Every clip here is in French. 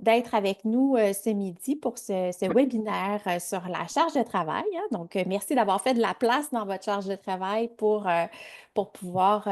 d'être avec nous ce midi pour ce webinaire sur la charge de travail, hein. Donc, merci d'avoir fait de la place dans votre charge de travail pour pouvoir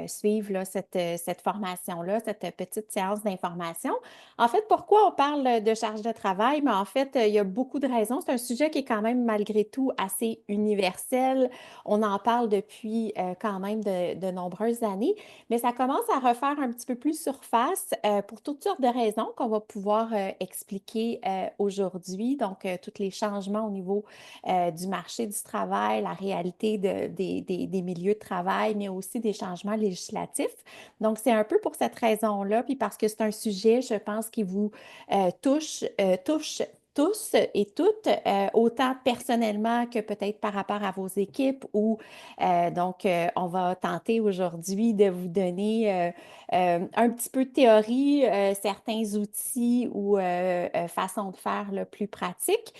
suivre là, cette formation-là, cette petite séance d'information. En fait, pourquoi on parle de charge de travail? Mais en fait, il y a beaucoup de raisons. C'est un sujet qui est quand même malgré tout assez universel. On en parle depuis quand même de nombreuses années, mais ça commence à refaire un petit peu plus surface pour toutes sortes de raisons qu'on va pouvoir expliquer aujourd'hui. Donc, tous les changements au niveau du marché du travail, la réalité des milieux de travail, mais aussi des changements législatifs. Donc, c'est un peu pour cette raison-là, puis parce que c'est un sujet, je pense, qui vous touche tous et toutes, autant personnellement que peut-être par rapport à vos équipes ou on va tenter aujourd'hui de vous donner un petit peu de théorie, certains outils ou façons de faire là, plus pratiques.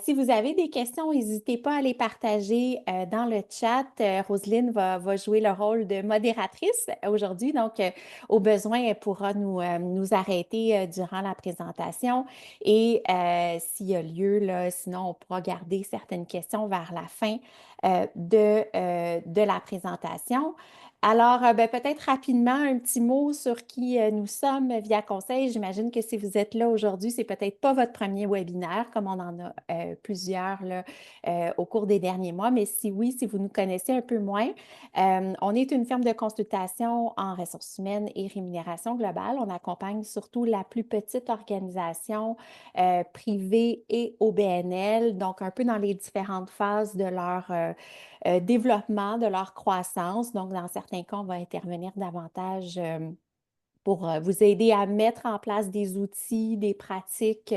Si vous avez des questions, n'hésitez pas à les partager dans le chat. Roselyne va jouer le rôle de modératrice aujourd'hui, donc au besoin, elle pourra nous arrêter durant la présentation et s'il y a lieu, là, sinon on pourra garder certaines questions vers la fin de la présentation. Alors, ben, peut-être rapidement un petit mot sur qui nous sommes via Conseil. J'imagine que si vous êtes là aujourd'hui, c'est peut-être pas votre premier webinaire, comme on en a plusieurs là, au cours des derniers mois, mais si oui, si vous nous connaissez un peu moins, on est une firme de consultation en ressources humaines et rémunération globale. On accompagne surtout la plus petite organisation privée et OBNL, donc un peu dans les différentes phases de leur développement, de leur croissance. Donc, dans certains cas, on va intervenir davantage pour vous aider à mettre en place des outils, des pratiques,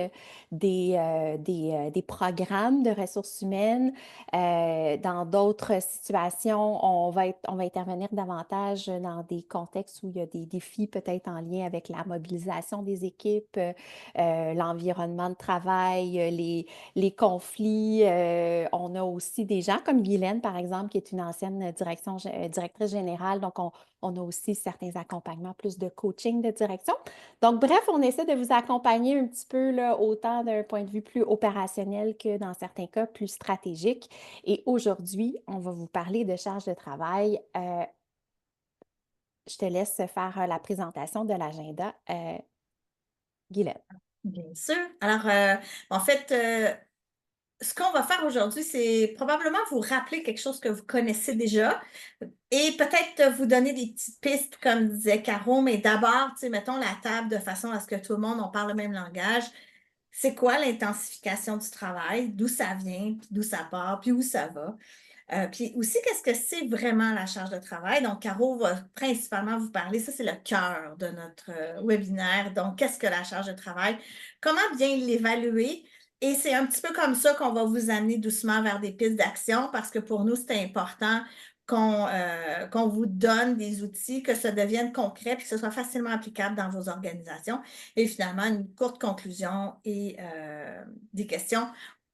des programmes de ressources humaines. Dans d'autres situations, on va intervenir davantage dans des contextes où il y a des défis peut-être en lien avec la mobilisation des équipes, l'environnement de travail, les conflits. On a aussi des gens comme Guylaine, par exemple, qui est une ancienne directrice générale. Donc, on a aussi certains accompagnements, plus de coaching de direction. Donc, bref, on essaie de vous accompagner un petit peu, là, autant d'un point de vue plus opérationnel que dans certains cas plus stratégique. Et aujourd'hui, on va vous parler de charge de travail. Je te laisse faire la présentation de l'agenda, Guylaine. Bien sûr. Alors, en fait, ce qu'on va faire aujourd'hui, c'est probablement vous rappeler quelque chose que vous connaissez déjà et peut-être vous donner des petites pistes, comme disait Caro, mais d'abord, tu sais, mettons la table de façon à ce que tout le monde, on parle le même langage. C'est quoi l'intensification du travail? D'où ça vient, puis d'où ça part, puis où ça va? Puis aussi, qu'est-ce que c'est vraiment la charge de travail? Donc, Caro va principalement vous parler, ça c'est le cœur de notre webinaire. Donc, qu'est-ce que la charge de travail? Comment bien l'évaluer? Et c'est un petit peu comme ça qu'on va vous amener doucement vers des pistes d'action parce que pour nous, c'est important qu'on vous donne des outils, que ça devienne concret puis que ce soit facilement applicable dans vos organisations. Et finalement, une courte conclusion et des questions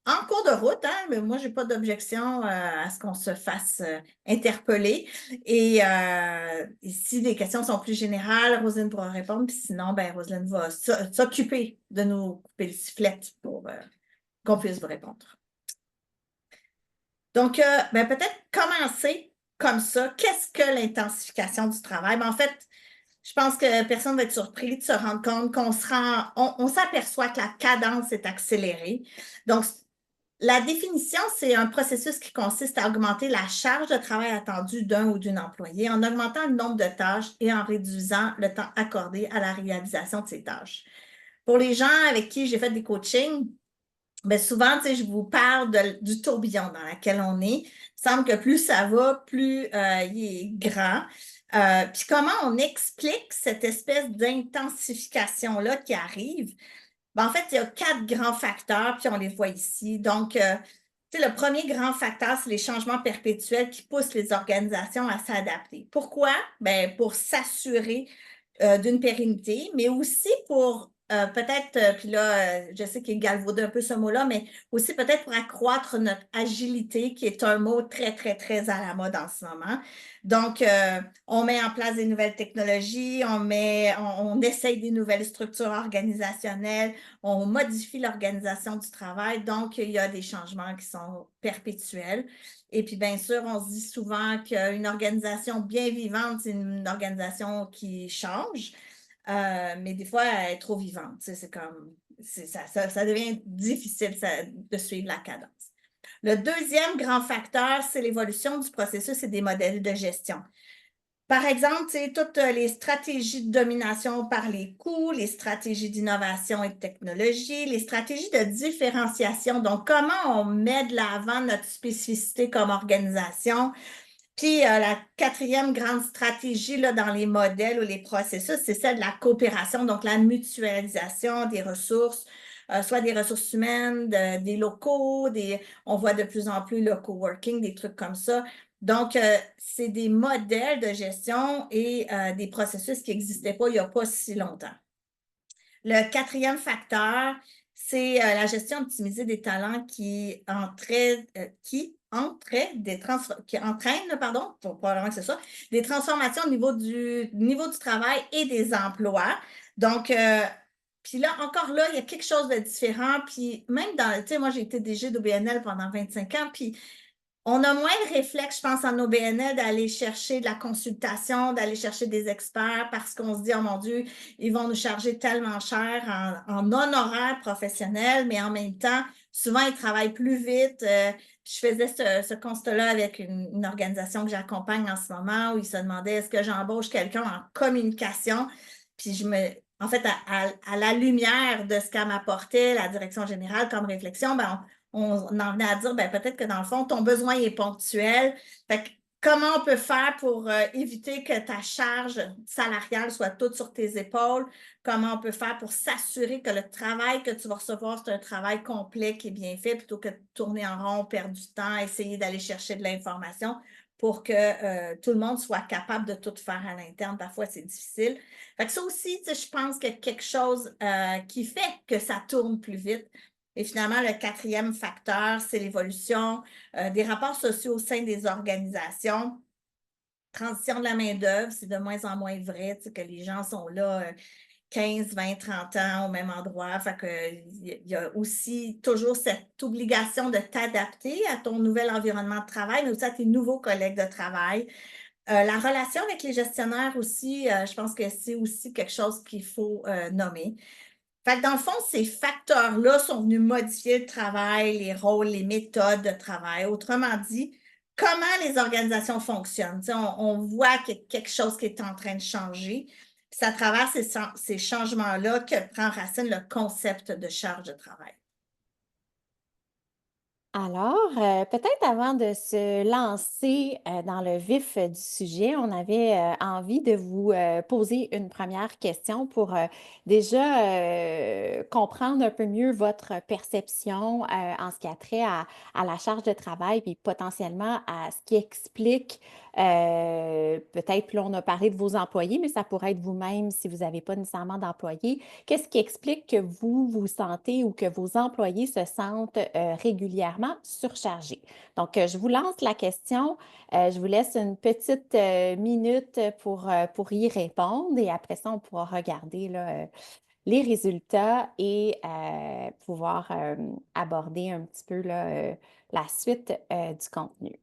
en cours de route, hein, mais moi, je n'ai pas d'objection à ce qu'on se fasse interpeller. Et si les questions sont plus générales, Roselyne pourra répondre. Puis sinon, ben, Roselyne va s'occuper de nous couper le sifflet pour qu'on puisse vous répondre. Donc, ben, peut-être commencer comme ça. Qu'est-ce que l'intensification du travail? Ben, en fait, je pense que personne ne va être surpris de se rendre compte on s'aperçoit que la cadence est accélérée. Donc, la définition, c'est un processus qui consiste à augmenter la charge de travail attendue d'un ou d'une employée en augmentant le nombre de tâches et en réduisant le temps accordé à la réalisation de ces tâches. Pour les gens avec qui j'ai fait des coachings, bien souvent, tu sais, je vous parle du tourbillon dans lequel on est. Il semble que plus ça va, plus il est grand. Puis comment on explique cette espèce d'intensification-là qui arrive? Ben, en fait, il y a 4 grands facteurs, puis on les voit ici. Donc, tu sais, le premier grand facteur, c'est les changements perpétuels qui poussent les organisations à s'adapter. Pourquoi? Ben, pour s'assurer d'une pérennité, mais aussi pour peut-être, puis là, je sais qu'il est galvaudé un peu ce mot-là, mais aussi peut-être pour accroître notre agilité, qui est un mot très, très, très à la mode en ce moment. Donc, on met en place des nouvelles technologies, on essaye des nouvelles structures organisationnelles, on modifie l'organisation du travail. Donc, il y a des changements qui sont perpétuels. Et puis, bien sûr, on se dit souvent qu'une organisation bien vivante, c'est une organisation qui change. Mais des fois, elle est trop vivante. C'est comme, ça devient difficile de suivre la cadence. Le deuxième grand facteur, c'est l'évolution du processus et des modèles de gestion. Par exemple, toutes les stratégies de domination par les coûts, les stratégies d'innovation et de technologie, les stratégies de différenciation. Donc, comment on met de l'avant notre spécificité comme organisation. Puis la quatrième grande stratégie là, dans les modèles ou les processus, c'est celle de la coopération, donc la mutualisation des ressources, soit des ressources humaines, des locaux, on voit de plus en plus le coworking, des trucs comme ça. Donc, c'est des modèles de gestion et des processus qui n'existaient pas il n'y a pas si longtemps. Le quatrième facteur, c'est la gestion optimisée des talents qui entraîne probablement que c'est ça, des transformations au niveau du travail et des emplois. Donc, puis là, encore là, il y a quelque chose de différent. Puis même tu sais, moi, j'ai été DG d'OBNL pendant 25 ans, puis on a moins de réflexe, je pense, en OBNL d'aller chercher de la consultation, d'aller chercher des experts parce qu'on se dit, oh mon Dieu, ils vont nous charger tellement cher en honoraires professionnels, mais en même temps, souvent, ils travaillent plus vite. Je faisais ce constat-là avec une organisation que j'accompagne en ce moment où ils se demandaient, est-ce que j'embauche quelqu'un en communication? Puis en fait, à la lumière de ce qu'elle m'apportait, la direction générale comme réflexion, ben, on en venait à dire, ben, peut-être que dans le fond, ton besoin est ponctuel. Fait que, comment on peut faire pour éviter que ta charge salariale soit toute sur tes épaules? Comment on peut faire pour s'assurer que le travail que tu vas recevoir, c'est un travail complet qui est bien fait plutôt que de tourner en rond, perdre du temps, essayer d'aller chercher de l'information pour que tout le monde soit capable de tout faire à l'interne. Parfois, c'est difficile. Fait que ça aussi, je pense qu'il y a quelque chose qui fait que ça tourne plus vite. Et finalement, le quatrième facteur, c'est l'évolution des rapports sociaux au sein des organisations. Transition de la main-d'œuvre, c'est de moins en moins vrai, que les gens sont là 15, 20, 30 ans au même endroit. Fait que, il y a aussi toujours cette obligation de t'adapter à ton nouvel environnement de travail, mais aussi à tes nouveaux collègues de travail. La relation avec les gestionnaires aussi, je pense que c'est aussi quelque chose qu'il faut nommer. Fait que dans le fond, ces facteurs-là sont venus modifier le travail, les rôles, les méthodes de travail. Autrement dit, comment les organisations fonctionnent. On voit qu'il y a quelque chose qui est en train de changer. C'est à travers ces changements-là que prend racine le concept de charge de travail. Alors, peut-être avant de se lancer dans le vif du sujet, on avait envie de vous poser une première question pour déjà comprendre un peu mieux votre perception en ce qui a trait à la charge de travail, puis potentiellement à ce qui explique, peut-être, puis là, on a parlé de vos employés, mais ça pourrait être vous-même si vous n'avez pas nécessairement d'employés. Qu'est-ce qui explique que vous vous sentez ou que vos employés se sentent régulièrement surchargés? Donc, je vous lance la question. Je vous laisse une petite minute pour y répondre et après ça, on pourra regarder là, les résultats et pouvoir aborder un petit peu là, la suite du contenu.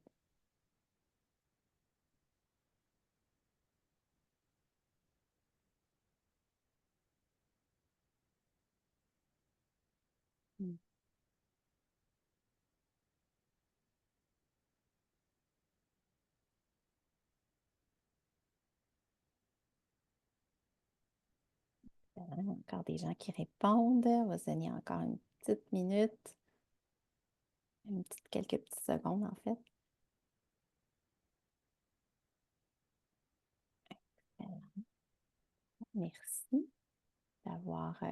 Encore des gens qui répondent. On va se donner encore une petite minute, quelques petites secondes en fait. Merci d'avoir. Ça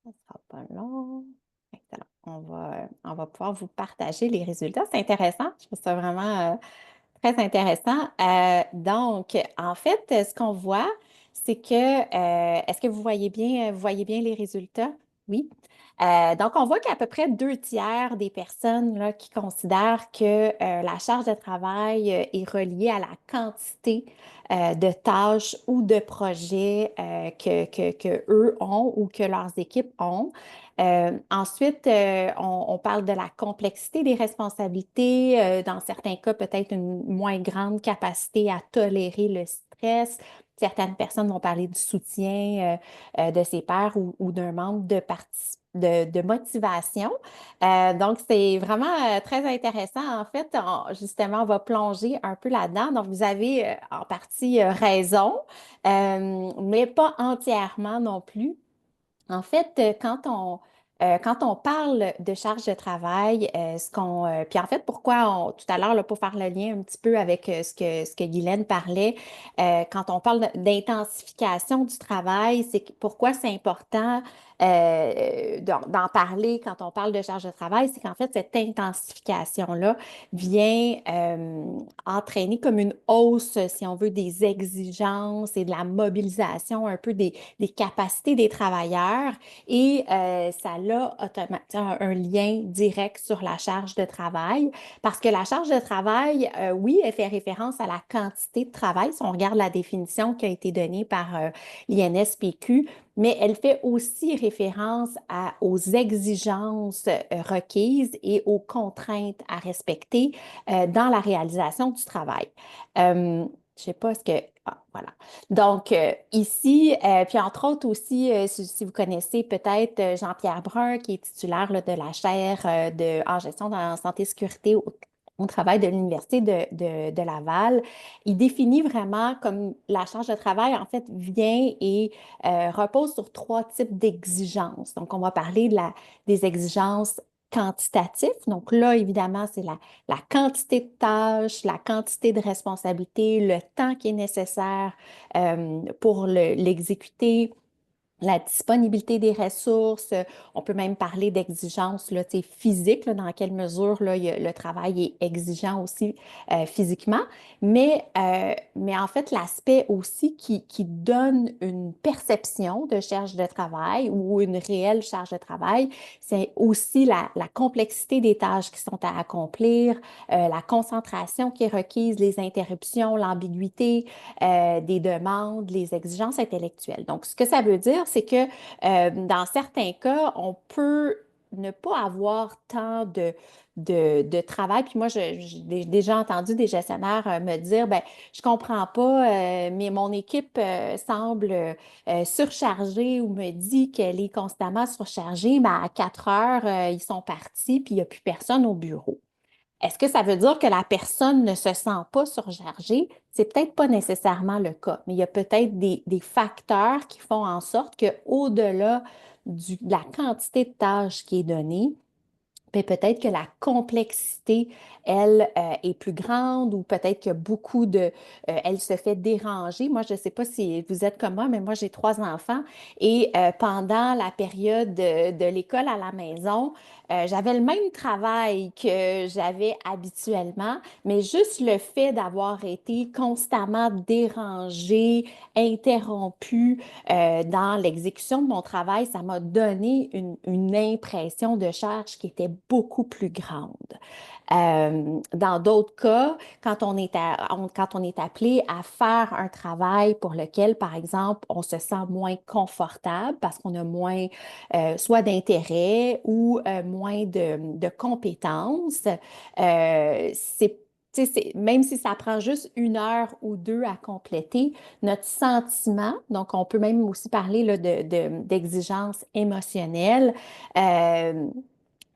ne sera pas long. Excellent. On va pouvoir vous partager les résultats. C'est intéressant. Je trouve ça vraiment très intéressant. Donc, en fait, ce qu'on voit, c'est que, est-ce que vous voyez bien les résultats? Oui. Donc, on voit qu'à peu près 2 tiers des personnes là, qui considèrent que la charge de travail est reliée à la quantité de tâches ou de projets que eux ont ou que leurs équipes ont. Ensuite, on parle de la complexité des responsabilités, dans certains cas, peut-être une moins grande capacité à tolérer le stress. Certaines personnes vont parler du soutien de ses pairs ou d'un membre de motivation. Donc, c'est vraiment très intéressant. En fait, justement, on va plonger un peu là-dedans. Donc, vous avez en partie raison, mais pas entièrement non plus. En fait, quand on parle de charge de travail, puis en fait, tout à l'heure, là, pour faire le lien un petit peu avec ce que Guylaine parlait, quand on parle d'intensification du travail, pourquoi c'est important d'en parler quand on parle de charge de travail, c'est qu'en fait, cette intensification-là vient entraîner comme une hausse, si on veut, des exigences et de la mobilisation un peu des capacités des travailleurs et ça a automatiquement un lien direct sur la charge de travail parce que la charge de travail, oui, elle fait référence à la quantité de travail si on regarde la définition qui a été donnée par l'INSPQ, mais elle fait aussi référence aux exigences requises et aux contraintes à respecter dans la réalisation du travail. Je ne sais pas ce que... Ah, voilà. Donc, ici, puis entre autres aussi, si vous connaissez peut-être Jean-Pierre Brun, qui est titulaire là, de la chaire en gestion en santé et sécurité au travail de l'Université de Laval, il définit vraiment comme la charge de travail, en fait, vient et repose sur 3 types d'exigences. Donc, on va parler des exigences quantitatives. Donc là, évidemment, c'est la quantité de tâches, la quantité de responsabilités, le temps qui est nécessaire pour l'exécuter, la disponibilité des ressources. On peut même parler d'exigences là, physiques, là, dans quelle mesure là, le travail est exigeant aussi physiquement. Mais en fait, l'aspect aussi qui donne une perception de charge de travail ou une réelle charge de travail, c'est aussi la complexité des tâches qui sont à accomplir, la concentration qui est requise, les interruptions, l'ambiguïté des demandes, les exigences intellectuelles. Donc, ce que ça veut dire, c'est que dans certains cas, on peut ne pas avoir tant de travail. Puis moi, j'ai déjà entendu des gestionnaires me dire, ben, je comprends pas, mais mon équipe semble surchargée ou me dit qu'elle est constamment surchargée, mais à 4 heures, ils sont partis, puis il n'y a plus personne au bureau. Est-ce que ça veut dire que la personne ne se sent pas surchargée? C'est peut-être pas nécessairement le cas, mais il y a peut-être des facteurs qui font en sorte qu'au-delà de la quantité de tâches qui est donnée, ben, peut-être que la complexité, elle, est plus grande ou peut-être que elle se fait déranger. Moi, je ne sais pas si vous êtes comme moi, mais moi, j'ai 3 enfants et pendant la période de l'école à la maison, j'avais le même travail que j'avais habituellement, mais juste le fait d'avoir été constamment dérangée, interrompue, dans l'exécution de mon travail, ça m'a donné une impression de charge qui était beaucoup plus grande. Dans d'autres cas, quand on est appelé à faire un travail pour lequel, par exemple, on se sent moins confortable parce qu'on a moins soit d'intérêt ou moins de compétences, c'est même si ça prend juste 1 heure ou 2 à compléter, notre sentiment, donc on peut même aussi parler là, d'exigence émotionnelle, euh,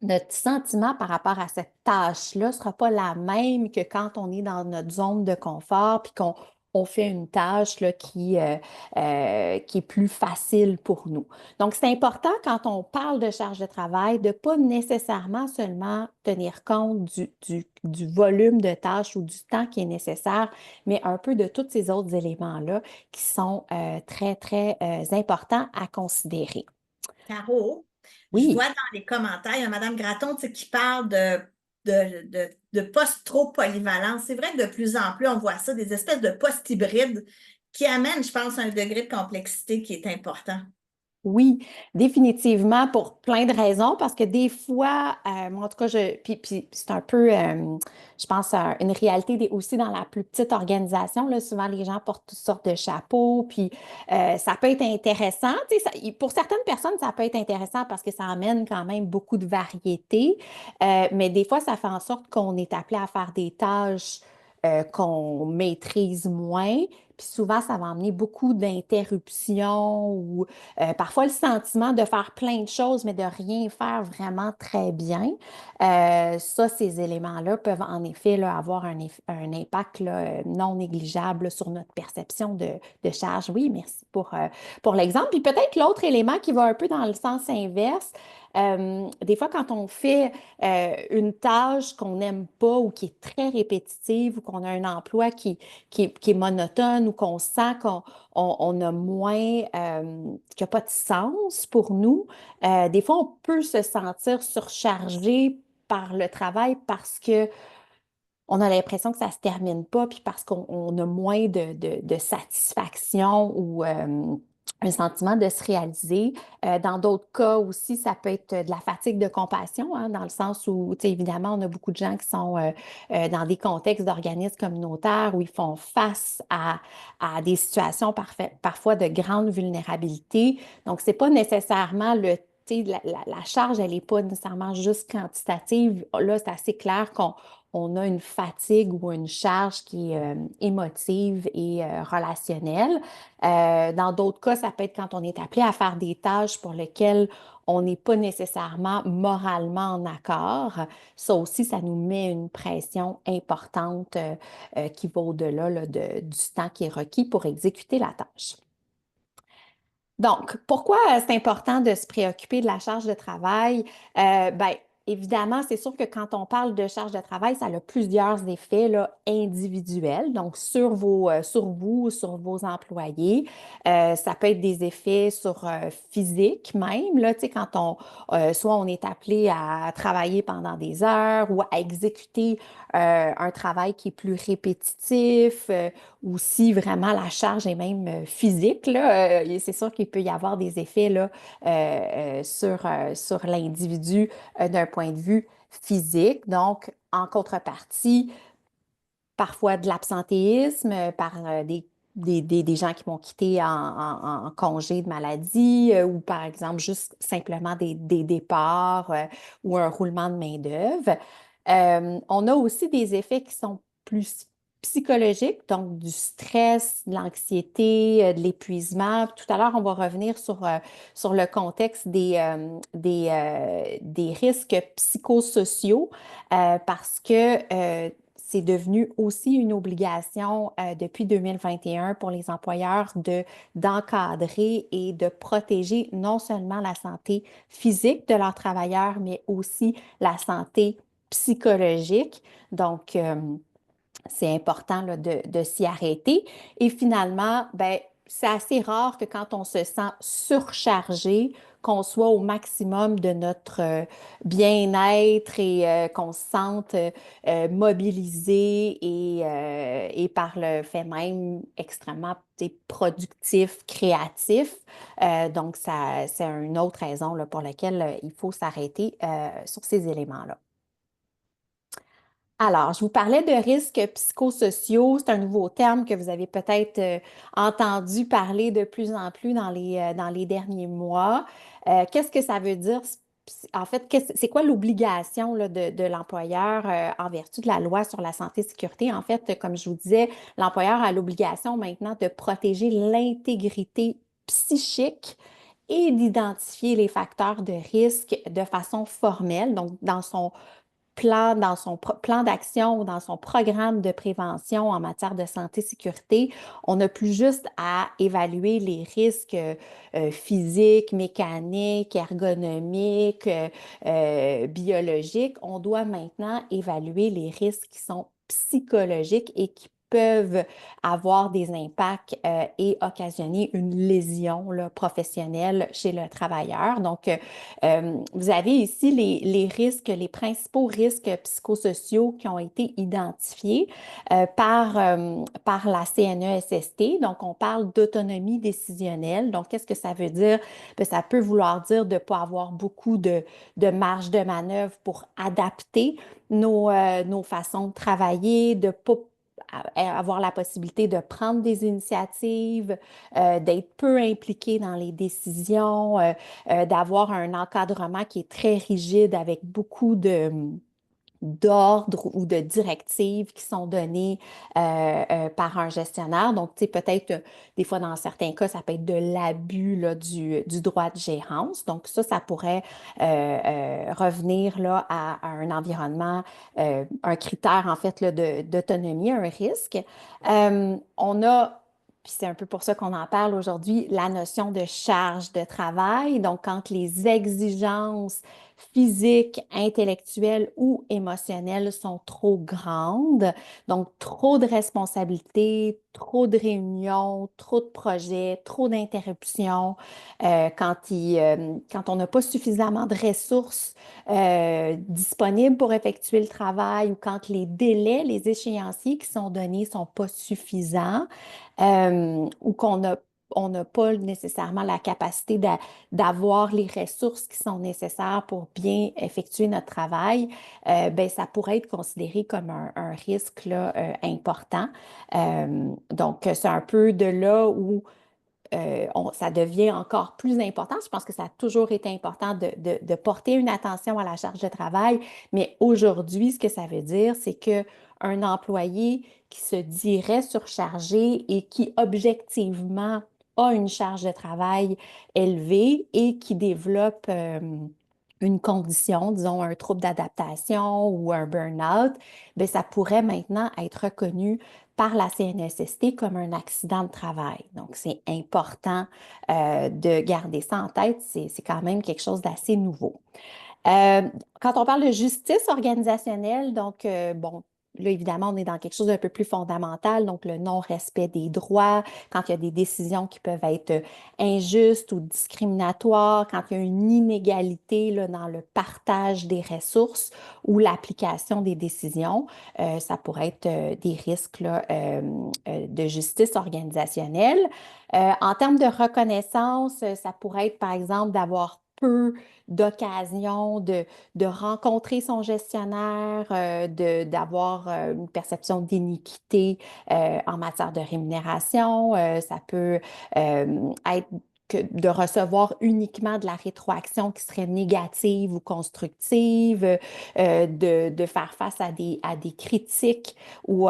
notre sentiment par rapport à cette tâche-là ne sera pas la même que quand on est dans notre zone de confort puis qu'on fait une tâche là, qui est plus facile pour nous. Donc, c'est important quand on parle de charge de travail de ne pas nécessairement seulement tenir compte du volume de tâches ou du temps qui est nécessaire, mais un peu de tous ces autres éléments-là qui sont très, très importants à considérer. Caro, je Oui. vois dans les commentaires, il y a Mme Gratton, tu sais, qui parle de postes trop polyvalents. C'est vrai que de plus en plus, on voit ça, des espèces de postes hybrides qui amène, je pense, un degré de complexité qui est important. Oui, définitivement pour plein de raisons, parce que des fois, moi, en tout cas, puis c'est un peu, je pense, une réalité aussi dans la plus petite organisation, là, souvent les gens portent toutes sortes de chapeaux, puis ça peut être intéressant, tu sais, pour certaines personnes, ça peut être intéressant parce que ça amène quand même beaucoup de variété, mais des fois, ça fait en sorte qu'on est appelé à faire des tâches qu'on maîtrise moins. Puis souvent, ça va amener beaucoup d'interruptions ou parfois le sentiment de faire plein de choses, mais de rien faire vraiment très bien. Ça, ces éléments-là peuvent en effet là, avoir un impact là, non négligeable sur notre perception de charge. Oui, merci pour l'exemple. Puis peut-être l'autre élément qui va un peu dans le sens inverse. Des fois, quand on fait une tâche qu'on n'aime pas ou qui est très répétitive ou qu'on a un emploi qui est monotone ou qu'on sent qu'on a moins, qui n'a pas de sens pour nous, des fois, on peut se sentir surchargé par le travail parce que on a l'impression que ça se termine pas, puis parce qu'on a moins de satisfaction ou un sentiment de se réaliser. Dans d'autres cas aussi, ça peut être de la fatigue de compassion, hein, dans le sens où, tu sais, évidemment, on a beaucoup de gens qui sont dans des contextes d'organismes communautaires où ils font face à des situations parfois de grande vulnérabilité. Donc, c'est pas nécessairement le la charge, elle n'est pas nécessairement juste quantitative. Là, c'est assez clair qu'on a une fatigue ou une charge qui est émotive et relationnelle. Dans d'autres cas, ça peut être quand on est appelé à faire des tâches pour lesquelles on n'est pas nécessairement moralement en accord. Ça aussi, ça nous met une pression importante qui va au-delà là, du temps qui est requis pour exécuter la tâche. Donc, pourquoi c'est important de se préoccuper de la charge de travail? Ben, évidemment, c'est sûr que quand on parle de charge de travail, ça a plusieurs effets là, individuels, donc sur vous, sur vos employés. Ça peut être des effets sur physique même, là, tu sais, quand soit on est appelé à travailler pendant des heures ou à exécuter un travail qui est plus répétitif, ou si vraiment la charge est même physique, là, c'est sûr qu'il peut y avoir des effets là, sur l'individu d'un point de vue physique. Donc, en contrepartie, parfois de l'absentéisme par des gens qui vont quitter en congé de maladie ou par exemple juste simplement des départs ou un roulement de main-d'œuvre. On a aussi des effets qui sont plus psychologiques, donc du stress, de l'anxiété, de l'épuisement. Tout à l'heure, on va revenir sur le contexte des risques psychosociaux parce que c'est devenu aussi une obligation depuis 2021 pour les employeurs d'encadrer et de protéger non seulement la santé physique de leurs travailleurs, mais aussi la santé psychologique. Donc, c'est important là, de s'y arrêter. Et finalement, ben, c'est assez rare que quand on se sent surchargé, qu'on soit au maximum de notre bien-être et qu'on se sente mobilisé et par le fait même extrêmement productif, créatif. Donc, ça, c'est une autre raison là, pour laquelle il faut s'arrêter sur ces éléments-là. Alors, je vous parlais de risques psychosociaux. C'est un nouveau terme que vous avez peut-être entendu parler de plus en plus dans les derniers mois. Qu'est-ce que ça veut dire? En fait, c'est quoi l'obligation là, de l'employeur en vertu de la loi sur la santé et sécurité? En fait, comme je vous disais, l'employeur a l'obligation maintenant de protéger l'intégrité psychique et d'identifier les facteurs de risque de façon formelle, donc dans son dans son plan d'action ou dans son programme de prévention en matière de santé-sécurité, on n'a plus juste à évaluer les risques physiques, mécaniques, ergonomiques, biologiques. On doit maintenant évaluer les risques qui sont psychologiques et qui peuvent avoir des impacts et occasionner une lésion là, professionnelle chez le travailleur. Donc, vous avez ici les risques, les principaux risques psychosociaux qui ont été identifiés par la CNESST. Donc, on parle d'autonomie décisionnelle. Donc, qu'est-ce que ça veut dire? Bien, ça peut vouloir dire de ne pas avoir beaucoup de marge de manœuvre pour adapter nos façons de travailler, de ne pas avoir la possibilité de prendre des initiatives, d'être peu impliqué dans les décisions, d'avoir un encadrement qui est très rigide avec beaucoup d'ordres ou de directives qui sont données par un gestionnaire. Donc, tu sais, peut-être, des fois, dans certains cas, ça peut être de l'abus là, du droit de gérance. Donc, ça pourrait revenir là, à un environnement, un critère, en fait, là, d'autonomie, un risque. On a puis c'est un peu pour ça qu'on en parle aujourd'hui, la notion de charge de travail. Donc, quand les exigences physiques, intellectuelles ou émotionnelles sont trop grandes. Donc, trop de responsabilités, trop de réunions, trop de projets, trop d'interruptions. Quand on n'a pas suffisamment de ressources disponibles pour effectuer le travail ou quand les délais, les échéanciers qui sont donnés ne sont pas suffisants ou on n'a pas nécessairement la capacité d'avoir les ressources qui sont nécessaires pour bien effectuer notre travail, ben, ça pourrait être considéré comme un risque là, important. Donc, c'est un peu de là où ça devient encore plus important. Je pense que ça a toujours été important de porter une attention à la charge de travail, mais aujourd'hui, ce que ça veut dire, c'est qu'un employé qui se dirait surchargé et qui objectivement a une charge de travail élevée et qui développe une condition, disons un trouble d'adaptation ou un burn-out, bien, ça pourrait maintenant être reconnu par la CNSST comme un accident de travail. Donc, c'est important de garder ça en tête. C'est quand même quelque chose d'assez nouveau. Euh, Quand on parle de justice organisationnelle, donc, bon, là, évidemment, on est dans quelque chose d'un peu plus fondamental, donc le non-respect des droits, quand il y a des décisions qui peuvent être injustes ou discriminatoires, quand il y a une inégalité là, dans le partage des ressources ou l'application des décisions, ça pourrait être des risques là, de justice organisationnelle. En termes de reconnaissance, ça pourrait être, par exemple, d'avoir peu d'occasion de rencontrer son gestionnaire, d'avoir une perception d'iniquité en matière de rémunération. Ça peut être de recevoir uniquement de la rétroaction qui serait négative ou constructive, de faire face à des critiques ou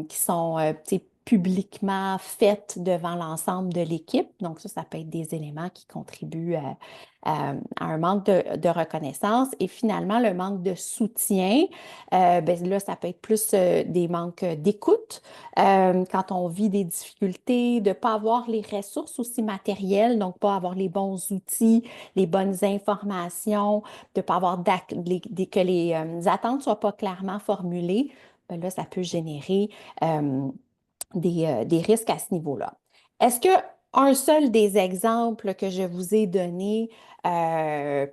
qui sont tu sais, publiquement faites devant l'ensemble de l'équipe. Donc ça peut être des éléments qui contribuent à un manque de reconnaissance. Et finalement, le manque de soutien, ben là, ça peut être plus des manques d'écoute. Quand on vit des difficultés, de ne pas avoir les ressources aussi matérielles, donc pas avoir les bons outils, les bonnes informations, de ne pas avoir que les attentes ne soient pas clairement formulées, ben là, ça peut générer des risques à ce niveau-là. Est-ce que un seul des exemples que je vous ai donnés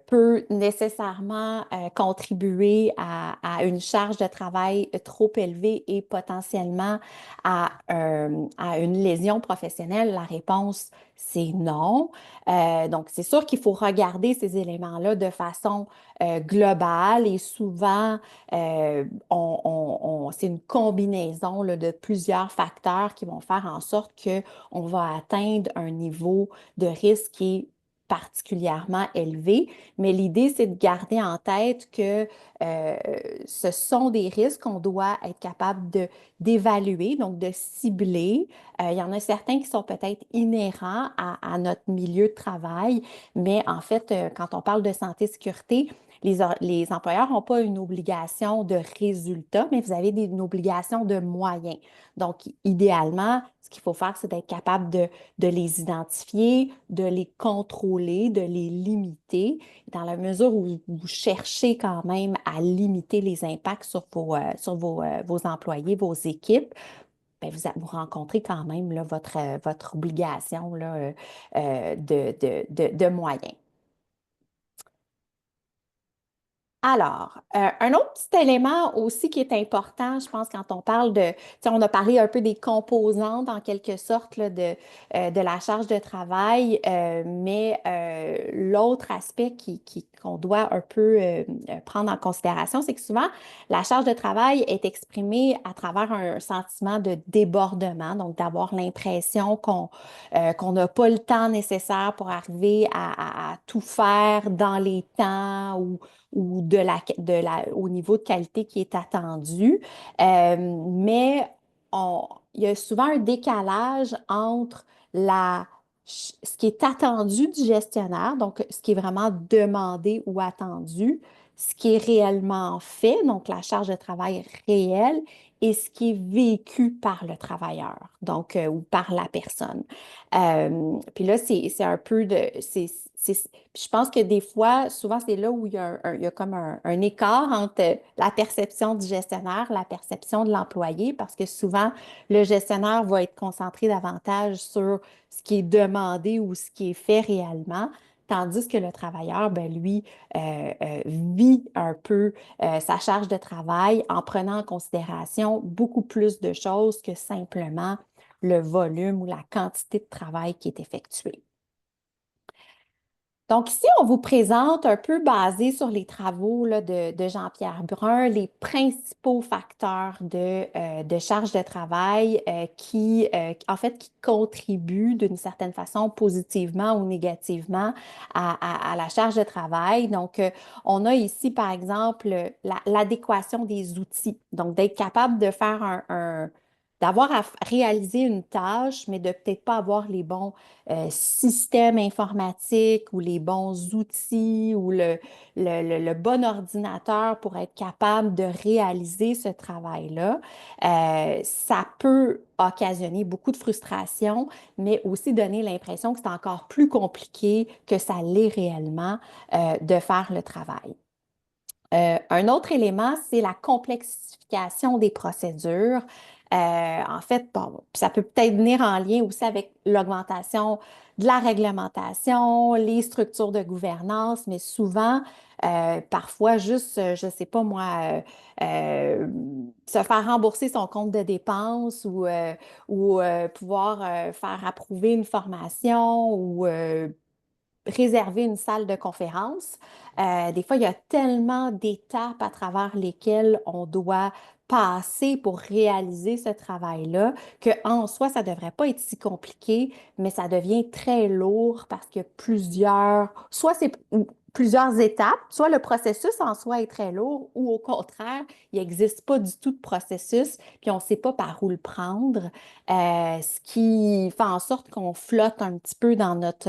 peut nécessairement contribuer à une charge de travail trop élevée et potentiellement à une lésion professionnelle? La réponse, c'est non. Donc, c'est sûr qu'il faut regarder ces éléments-là de façon globale et souvent, c'est une combinaison là, de plusieurs facteurs qui vont faire en sorte qu'on va atteindre un niveau de risque qui est particulièrement élevé. Mais l'idée, c'est de garder en tête que euh, ce sont des risques qu'on doit être capable d'évaluer, donc de cibler. Il y en a certains qui sont peut-être inhérents à notre milieu de travail, mais en fait, quand on parle de santé-sécurité, les employeurs n'ont pas une obligation de résultat, mais vous avez une obligation de moyens. Donc, idéalement, ce qu'il faut faire, c'est d'être capable de les identifier, de les contrôler, de les limiter, dans la mesure où vous cherchez quand même à limiter les impacts sur vos employés, vos équipes. ben, vous rencontrez quand même là, votre obligation là, de moyens. Alors, un autre petit élément aussi qui est important, je pense, quand on parle de, tu sais, on a parlé un peu des composantes en quelque sorte là, de la charge de travail, mais l'autre aspect qu'on doit un peu prendre en considération, c'est que souvent, la charge de travail est exprimée à travers un sentiment de débordement, donc d'avoir l'impression qu'on n'a pas le temps nécessaire pour arriver à tout faire dans les temps ou au niveau de qualité qui est attendu. Mais il y a souvent un décalage entre ce qui est attendu du gestionnaire, donc ce qui est vraiment demandé ou attendu, ce qui est réellement fait, donc la charge de travail réelle, et ce qui est vécu par le travailleur, donc ou par la personne. Puis là, c'est un peu de, puis je pense que des fois, souvent, c'est là où il y a comme un écart entre la perception du gestionnaire, la perception de l'employé, parce que souvent, le gestionnaire va être concentré davantage sur ce qui est demandé ou ce qui est fait réellement, tandis que le travailleur, ben, lui, vit un peu sa charge de travail en prenant en considération beaucoup plus de choses que simplement le volume ou la quantité de travail qui est effectué. Donc ici, on vous présente un peu basé sur les travaux là, de Jean-Pierre Brun, les principaux facteurs de charge de travail en fait, qui contribuent d'une certaine façon positivement ou négativement à la charge de travail. Donc, on a ici, par exemple, l'adéquation des outils. Donc, d'être capable de faire d'avoir à réaliser une tâche, mais de peut-être pas avoir les bons système informatique ou les bons outils ou le bon ordinateur pour être capable de réaliser ce travail-là, ça peut occasionner beaucoup de frustration, mais aussi donner l'impression que c'est encore plus compliqué que ça l'est réellement de faire le travail. Un autre élément, c'est la complexification des procédures. En fait, bon, ça peut peut-être venir en lien aussi avec l'augmentation de la réglementation, les structures de gouvernance, mais souvent, parfois, juste, je ne sais pas moi, se faire rembourser son compte de dépenses ou pouvoir faire approuver une formation ou réserver une salle de conférence. Des fois, il y a tellement d'étapes à travers lesquelles on doit passer pour réaliser ce travail-là qu'en soi, ça ne devrait pas être si compliqué, mais ça devient très lourd parce que soit c'est plusieurs étapes, soit le processus en soi est très lourd, ou au contraire, il n'existe pas du tout de processus, puis on ne sait pas par où le prendre, ce qui fait en sorte qu'on flotte un petit peu dans notre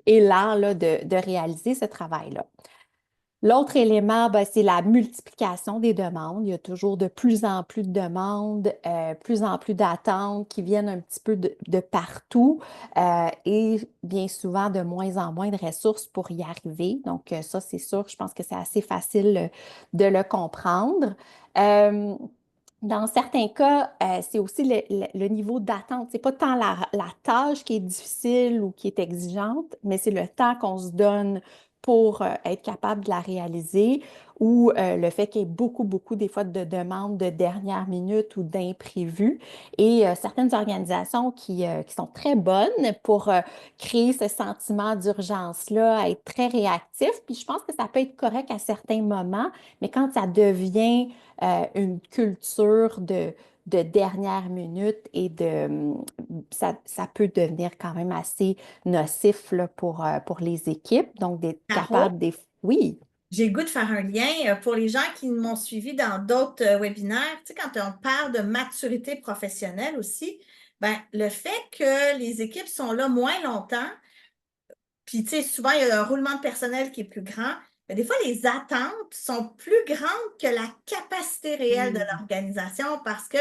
élan là, de réaliser ce travail-là. L'autre élément, ben, c'est la multiplication des demandes. Il y a toujours de plus en plus de demandes, plus en plus d'attentes qui viennent un petit peu de partout et bien souvent de moins en moins de ressources pour y arriver. Donc, ça, c'est sûr, je pense que c'est assez facile de le comprendre. Euh, Dans certains cas, c'est aussi le niveau d'attente. C'est pas tant la tâche qui est difficile ou qui est exigeante, mais c'est le temps qu'on se donne pour être capable de la réaliser ou le fait qu'il y ait beaucoup, beaucoup des fois de demandes de dernière minute ou d'imprévus. Et certaines organisations qui sont très bonnes pour créer ce sentiment d'urgence-là, être très réactif. Puis je pense que ça peut être correct à certains moments, mais quand ça devient une culture de dernière minute et ça peut devenir quand même assez nocif là, pour les équipes. Donc, d'être Caro, capable oui. j'ai le goût de faire un lien pour les gens qui m'ont suivi dans d'autres webinaires. Tu sais, quand on parle de maturité professionnelle aussi, ben, le fait que les équipes sont là moins longtemps, puis tu sais, souvent il y a un roulement de personnel qui est plus grand, mais des fois les attentes sont plus grandes que la capacité réelle de Mm. l'organisation parce que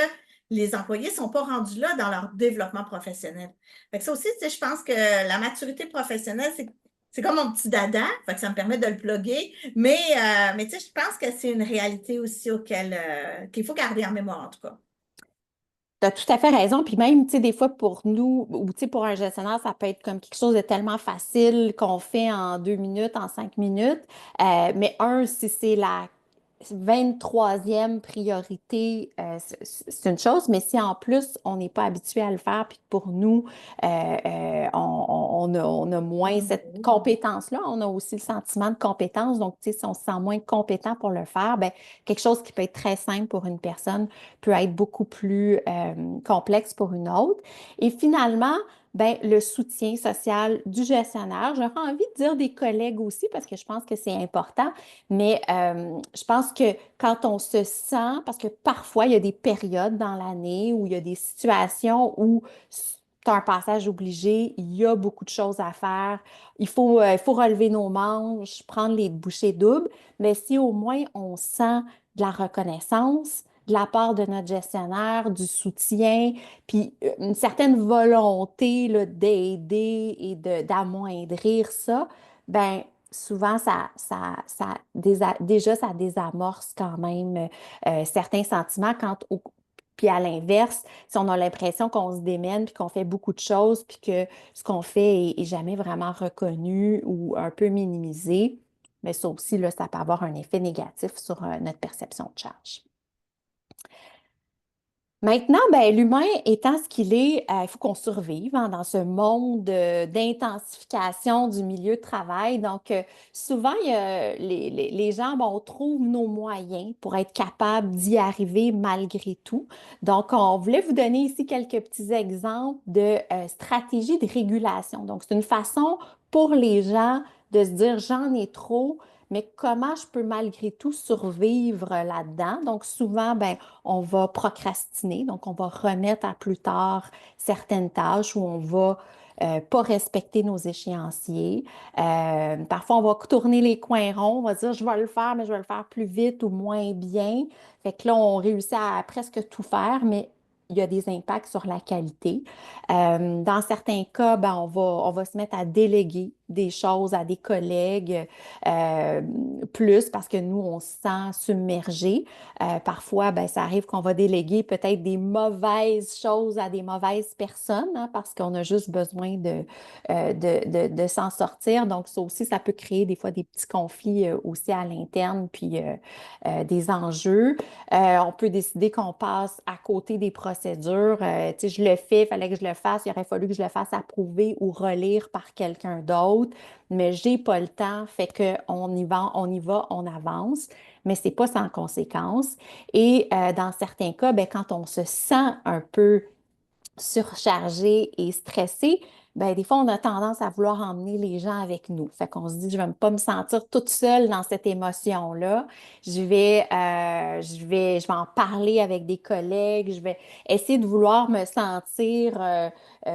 les employés ne sont pas rendus là dans leur développement professionnel. Fait que ça aussi, tu sais, je pense que la maturité professionnelle, c'est C'est comme mon petit dada, fait que ça me permet de le plugger. Mais tu sais, je pense que c'est une réalité aussi qu'il faut garder en mémoire, en tout cas. Tu as tout à fait raison. Puis même, tu sais, des fois pour nous, ou tu sais, pour un gestionnaire, ça peut être comme quelque chose de tellement facile qu'on fait en 2 minutes, en 5 minutes. Mais si c'est la 23e priorité, c'est une chose, mais si en plus on n'est pas habitué à le faire, puis que pour nous, on a moins cette compétence-là, on a aussi le sentiment de compétence. Donc, tu sais, si on se sent moins compétent pour le faire, ben, quelque chose qui peut être très simple pour une personne peut être beaucoup plus complexe pour une autre. Et finalement, ben, le soutien social du gestionnaire, j'aurais envie de dire des collègues aussi, parce que je pense que c'est important, mais je pense que quand on se sent, parce que parfois, il y a des périodes dans l'année où il y a des situations où c'est un passage obligé, il y a beaucoup de choses à faire, il faut relever nos manches, prendre les bouchées doubles, mais si au moins on sent de la reconnaissance, de la part de notre gestionnaire, du soutien, puis une certaine volonté là, d'aider et d'amoindrir ça, ben souvent, déjà, ça désamorce quand même certains sentiments puis à l'inverse, si on a l'impression qu'on se démène puis qu'on fait beaucoup de choses puis que ce qu'on fait est jamais vraiment reconnu ou un peu minimisé, mais ça aussi, là, ça peut avoir un effet négatif sur notre perception de charge. Maintenant, ben, l'humain étant ce qu'il est, il faut qu'on survive hein, dans ce monde d'intensification du milieu de travail. Donc, souvent, les gens, bon, on trouve nos moyens pour être capable d'y arriver malgré tout. Donc, on voulait vous donner ici quelques petits exemples de stratégies de régulation. Donc, c'est une façon pour les gens de se dire, j'en ai trop, mais comment je peux malgré tout survivre là-dedans? Donc, souvent, ben, on va procrastiner, donc on va remettre à plus tard certaines tâches où on va pas respecter nos échéanciers. Parfois, on va tourner les coins ronds, on va dire je vais le faire, mais je vais le faire plus vite ou moins bien. Fait que là, on réussit à presque tout faire, mais il y a des impacts sur la qualité. Dans certains cas, ben, on va se mettre à déléguer des choses à des collègues euh, plus parce que nous, on se sent submergé. Parfois, ben, ça arrive qu'on va déléguer peut-être des mauvaises choses à des mauvaises personnes hein, parce qu'on a juste besoin de s'en sortir. Donc, ça aussi, ça peut créer des fois des petits conflits aussi à l'interne, puis des enjeux. On peut décider qu'on passe à côté des procédures. Tu sais, je le fais, il fallait que je le fasse, il aurait fallu que je le fasse approuver ou relire par quelqu'un d'autre, mais j'ai pas le temps, fait qu'on y va, on avance mais c'est pas sans conséquence. Et dans certains cas, ben, quand on se sent un peu surchargé et stressé, ben, des fois, on a tendance à vouloir emmener les gens avec nous. Fait qu'on se dit, je ne vais pas me sentir toute seule dans cette émotion-là. Je vais en parler avec des collègues. Je vais essayer de vouloir me sentir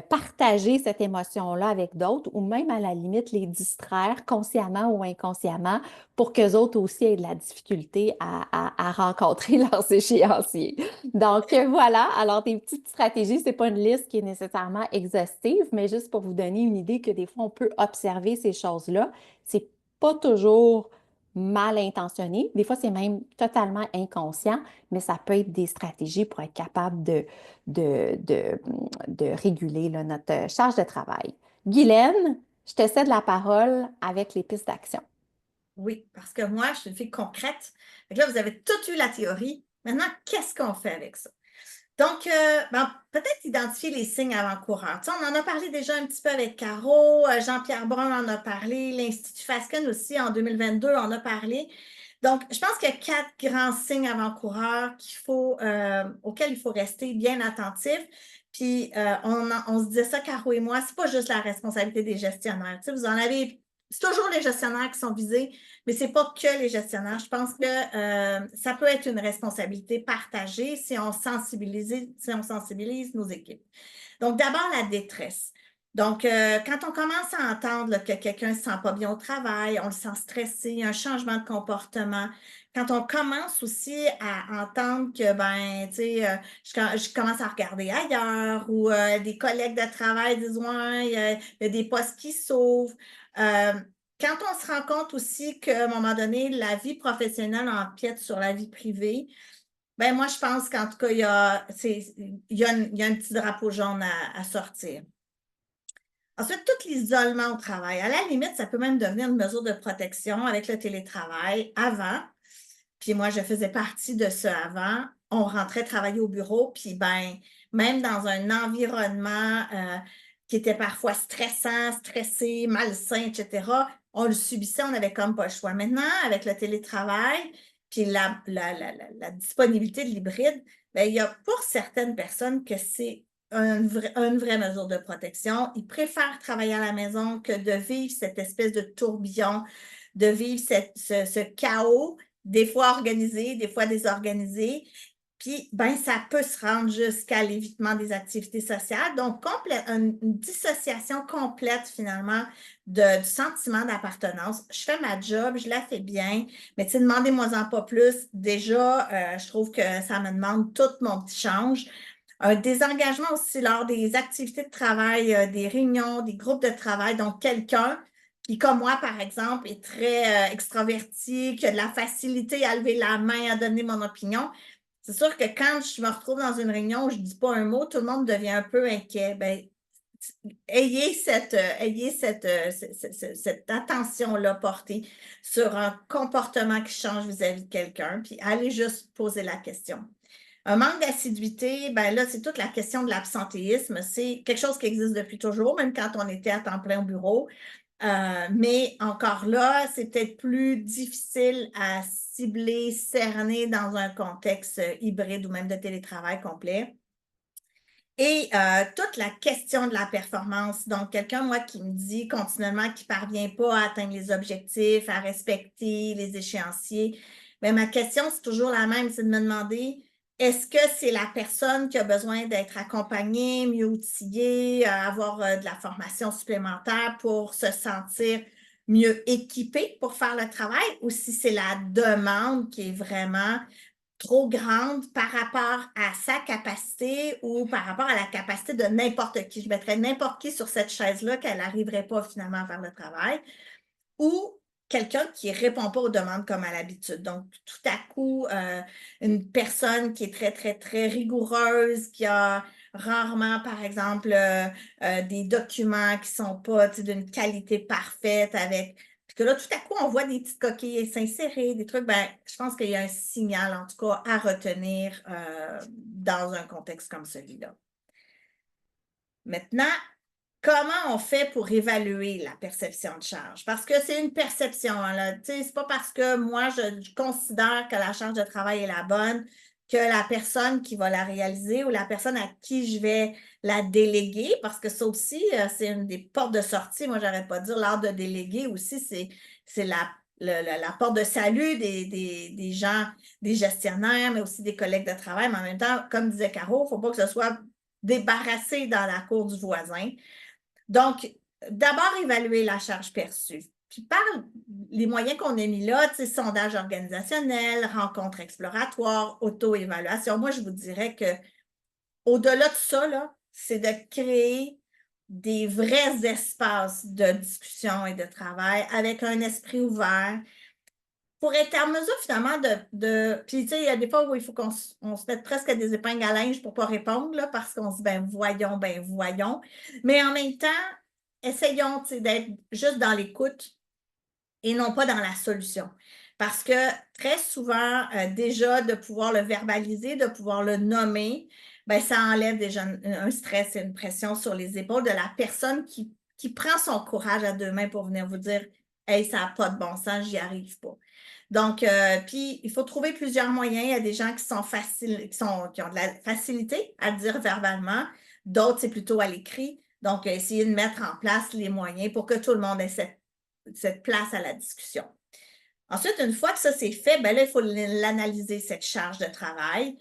partager cette émotion-là avec d'autres ou même à la limite les distraire consciemment ou inconsciemment pour qu'eux autres aussi aient de la difficulté à rencontrer leurs échéanciers. Donc voilà, alors des petites stratégies, c'est pas une liste qui est nécessairement exhaustive, mais juste pour vous donner une idée que des fois on peut observer ces choses-là. C'est pas toujours mal intentionné, des fois c'est même totalement inconscient, mais ça peut être des stratégies pour être capable de, de, de réguler là, notre charge de travail. Guylaine, je te cède la parole avec les pistes d'action. Oui, parce que moi, je suis une fille concrète. Fait que là, vous avez toute eu la théorie. Maintenant, qu'est-ce qu'on fait avec ça? Donc, ben, peut-être identifier les signes avant-coureurs. Tu sais, on en a parlé déjà un petit peu avec Caro, Jean-Pierre Brun en a parlé, l'Institut Fasken aussi en 2022 en a parlé. Donc, je pense qu'il y a 4 grands signes avant-coureurs auxquels il faut rester bien attentif. Puis, on se disait ça, Caro et moi, c'est pas juste la responsabilité des gestionnaires. Tu sais, c'est toujours les gestionnaires qui sont visés, mais c'est pas que les gestionnaires. Je pense que ça peut être une responsabilité partagée si on sensibilise nos équipes. Donc, d'abord, la détresse. Donc, quand on commence à entendre là, que quelqu'un ne se sent pas bien au travail, on le sent stressé, un changement de comportement, quand on commence aussi à entendre que, ben, tu sais, je commence à regarder ailleurs ou des collègues de travail disent, ouais, il y a des postes qui s'ouvrent. Euh, Quand on se rend compte aussi qu'à un moment donné, la vie professionnelle empiète sur la vie privée, ben moi, je pense qu'en tout cas, il y a un petit drapeau jaune à sortir. Ensuite, tout l'isolement au travail. À la limite, ça peut même devenir une mesure de protection avec le télétravail. Avant, puis moi, je faisais partie de ce avant, on rentrait travailler au bureau, puis ben, même dans un environnement qui était parfois stressant, stressé, malsain, etc., on le subissait, on n'avait comme pas le choix. Maintenant, avec le télétravail, puis la disponibilité de l'hybride, ben, il y a pour certaines personnes que c'est une vraie mesure de protection. Ils préfèrent travailler à la maison que de vivre cette espèce de tourbillon, de vivre ce chaos, des fois organisé, des fois désorganisé. Puis, ben, ça peut se rendre jusqu'à l'évitement des activités sociales. Donc, une dissociation complète, finalement, du sentiment d'appartenance. Je fais ma job, je la fais bien, mais tu sais, demandez-moi-en pas plus. Déjà, je trouve que ça me demande tout mon petit change. Un désengagement aussi lors des activités de travail, des réunions, des groupes de travail. Donc, quelqu'un qui, comme moi, par exemple, est très extraverti, qui a de la facilité à lever la main, à donner mon opinion. C'est sûr que quand je me retrouve dans une réunion où je ne dis pas un mot, tout le monde devient un peu inquiet. Ben, cette attention-là portée sur un comportement qui change vis-à-vis de quelqu'un, puis allez juste poser la question. Un manque d'assiduité, ben là, c'est toute la question de l'absentéisme. C'est quelque chose qui existe depuis toujours, même quand on était à temps plein au bureau. Mais encore là, c'est peut-être plus difficile à cibler, cerner dans un contexte hybride ou même de télétravail complet. Et toute la question de la performance. Donc, quelqu'un, moi, qui me dit continuellement qu'il ne parvient pas à atteindre les objectifs, à respecter les échéanciers, bien, ma question, c'est toujours la même, c'est de me demander, est-ce que c'est la personne qui a besoin d'être accompagnée, mieux outillée, avoir de la formation supplémentaire pour se sentir mieux équipée pour faire le travail, ou si c'est la demande qui est vraiment trop grande par rapport à sa capacité ou par rapport à la capacité de n'importe qui. Je mettrais n'importe qui sur cette chaise-là qu'elle n'arriverait pas finalement à faire le travail. Ou quelqu'un qui ne répond pas aux demandes comme à l'habitude. Donc, tout à coup, une personne qui est très, très, très rigoureuse, qui a rarement, par exemple, des documents qui ne sont pas d'une qualité parfaite avec. Puis que là, tout à coup, on voit des petites coquilles s'insérer, des trucs. Ben, je pense qu'il y a un signal, en tout cas, à retenir dans un contexte comme celui-là. Maintenant, comment on fait pour évaluer la perception de charge? Parce que c'est une perception. Hein, ce n'est pas parce que moi, je considère que la charge de travail est la bonne que la personne qui va la réaliser ou la personne à qui je vais la déléguer, parce que ça aussi, c'est une des portes de sortie. Moi, je n'arrête pas de dire l'art de déléguer aussi, c'est la porte de salut des gens, des gestionnaires, mais aussi des collègues de travail. Mais en même temps, comme disait Caro, il ne faut pas que ce soit débarrassé dans la cour du voisin. Donc, d'abord, évaluer la charge perçue. Puis par les moyens qu'on a mis là, sondage organisationnel, rencontre exploratoire, auto-évaluation, moi, je vous dirais que au-delà de ça, c'est de créer des vrais espaces de discussion et de travail avec un esprit ouvert pour être en mesure finalement Puis, tu sais, il y a des fois où il faut qu'on se mette presque des épingles à linge pour ne pas répondre, là, parce qu'on se dit, ben voyons, ben voyons. Mais en même temps, essayons d'être juste dans l'écoute et non pas dans la solution. Parce que très souvent, déjà, de pouvoir le verbaliser, de pouvoir le nommer, ben, ça enlève déjà un stress et une pression sur les épaules de la personne qui prend son courage à deux mains pour venir vous dire, hey, ça n'a pas de bon sens, j'y arrive pas. Donc, puis, il faut trouver plusieurs moyens. Il y a des gens qui sont faciles, qui ont de la facilité à dire verbalement. D'autres, c'est plutôt à l'écrit. Donc, essayer de mettre en place les moyens pour que tout le monde ait cette place à la discussion. Ensuite, une fois que ça c'est fait, ben là, il faut l'analyser, cette charge de travail.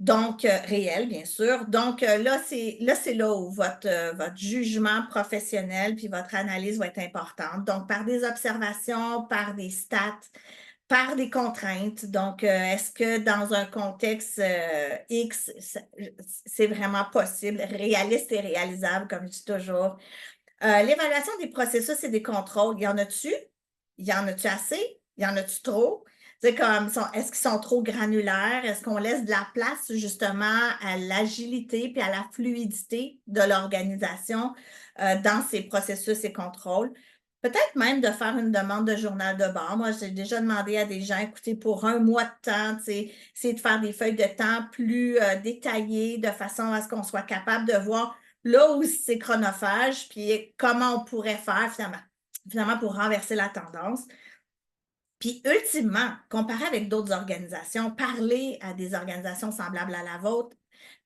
Donc, réel, bien sûr. Donc, là, c'est là où votre jugement professionnel puis votre analyse va être importante. Donc, par des observations, par des stats, par des contraintes. Donc, est-ce que dans un contexte X, c'est vraiment possible, réaliste et réalisable, comme je dis toujours? L'évaluation des processus et des contrôles, y en a-tu? Y en a-tu assez? Y en a-tu trop? C'est comme, est-ce qu'ils sont trop granulaires? Est-ce qu'on laisse de la place justement à l'agilité puis à la fluidité de l'organisation dans ces processus et contrôles? Peut-être même de faire une demande de journal de bord. Moi, j'ai déjà demandé à des gens, écoutez, pour un mois de temps, c'est de faire des feuilles de temps plus détaillées de façon à ce qu'on soit capable de voir là où c'est chronophage, puis comment on pourrait faire finalement pour renverser la tendance. Puis ultimement, comparer avec d'autres organisations, parler à des organisations semblables à la vôtre,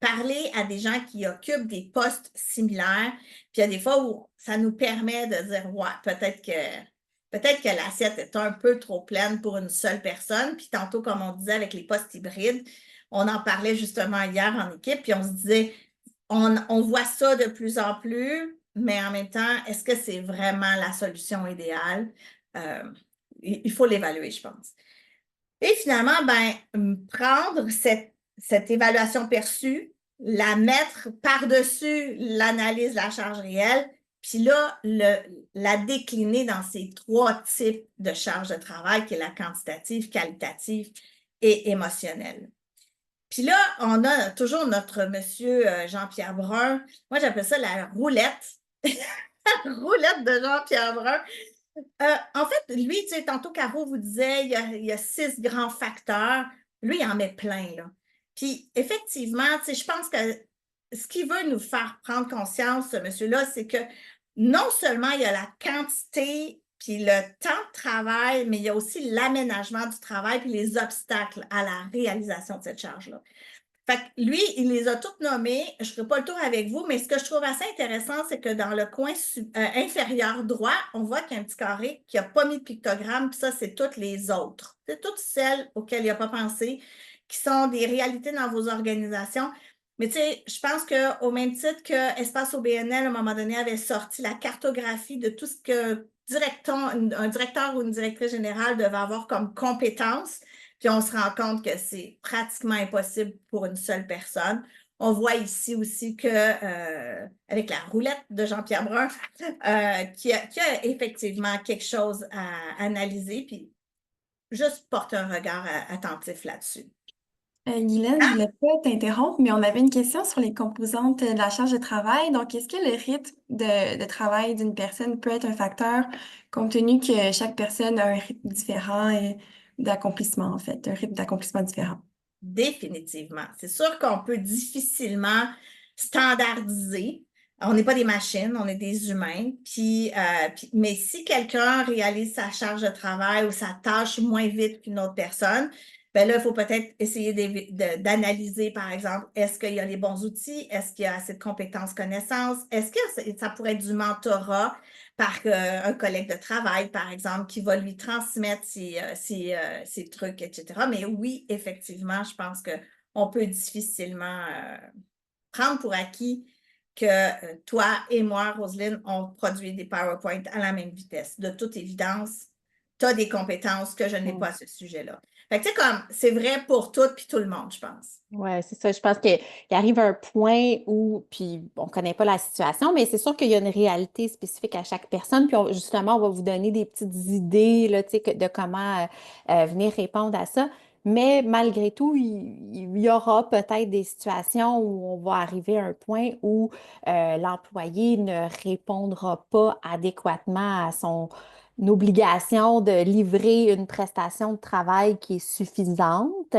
parler à des gens qui occupent des postes similaires, puis il y a des fois où ça nous permet de dire, ouais, peut-être que l'assiette est un peu trop pleine pour une seule personne. Puis tantôt, comme on disait avec les postes hybrides, on en parlait justement hier en équipe, puis on se disait, on voit ça de plus en plus, mais en même temps, est-ce que c'est vraiment la solution idéale? Euh, il faut l'évaluer, je pense. Et finalement, prendre cette évaluation perçue, la mettre par-dessus l'analyse de la charge réelle, puis là, la décliner dans ces trois types de charges de travail, qui est la quantitative, qualitative et émotionnelle. Puis là, on a toujours notre monsieur Jean-Pierre Brun. Moi, j'appelle ça la roulette. La roulette de Jean-Pierre Brun. En fait, lui, tu sais, tantôt, Caro vous disait, il y a 6 grands facteurs. Lui, il en met plein, là. Puis, effectivement, tu sais, je pense que ce qu'il veut nous faire prendre conscience, ce monsieur-là, c'est que non seulement il y a la quantité puis le temps de travail, mais il y a aussi l'aménagement du travail puis les obstacles à la réalisation de cette charge-là. Fait que lui, il les a toutes nommées. Je ne ferai pas le tour avec vous, mais ce que je trouve assez intéressant, c'est que dans le coin inférieur droit, on voit qu'il y a un petit carré qui n'a pas mis de pictogramme, puis ça, c'est toutes les autres. C'est toutes celles auxquelles il n'a pas pensé, qui sont des réalités dans vos organisations. Mais tu sais, je pense qu'au même titre que Espace OBNL, à un moment donné, avait sorti la cartographie de tout ce que un directeur ou une directrice générale devait avoir comme compétences, puis on se rend compte que c'est pratiquement impossible pour une seule personne. On voit ici aussi que, avec la roulette de Jean-Pierre Brun, qui a effectivement quelque chose à analyser, puis juste porter un regard attentif là-dessus. Guylaine, je voulais pas t'interrompre, mais on avait une question sur les composantes de la charge de travail. Donc, est-ce que le rythme de travail d'une personne peut être un facteur, compte tenu que chaque personne a un rythme différent d'accomplissement, en fait, un rythme d'accomplissement différent? Définitivement. C'est sûr qu'on peut difficilement standardiser. On n'est pas des machines, on est des humains. Mais si quelqu'un réalise sa charge de travail ou sa tâche moins vite qu'une autre personne, ben là, il faut peut-être essayer d'analyser, par exemple, est-ce qu'il y a les bons outils? Est-ce qu'il y a assez de compétences, connaissances? Est-ce que ça pourrait être du mentorat par un collègue de travail, par exemple, qui va lui transmettre ses trucs, etc. Mais oui, effectivement, je pense qu'on peut difficilement prendre pour acquis que toi et moi, Roselyne, on produit des PowerPoint à la même vitesse. De toute évidence, tu as des compétences que je n'ai pas à ce sujet-là. Fait que tu sais, comme, c'est vrai pour tout puis tout le monde, je pense. Oui, c'est ça. Je pense qu'il arrive un point où, puis on ne connaît pas la situation, mais c'est sûr qu'il y a une réalité spécifique à chaque personne. Puis justement, on va vous donner des petites idées là, tu sais, de comment venir répondre à ça. Mais malgré tout, il y aura peut-être des situations où on va arriver à un point où l'employé ne répondra pas adéquatement à son obligation de livrer une prestation de travail qui est suffisante.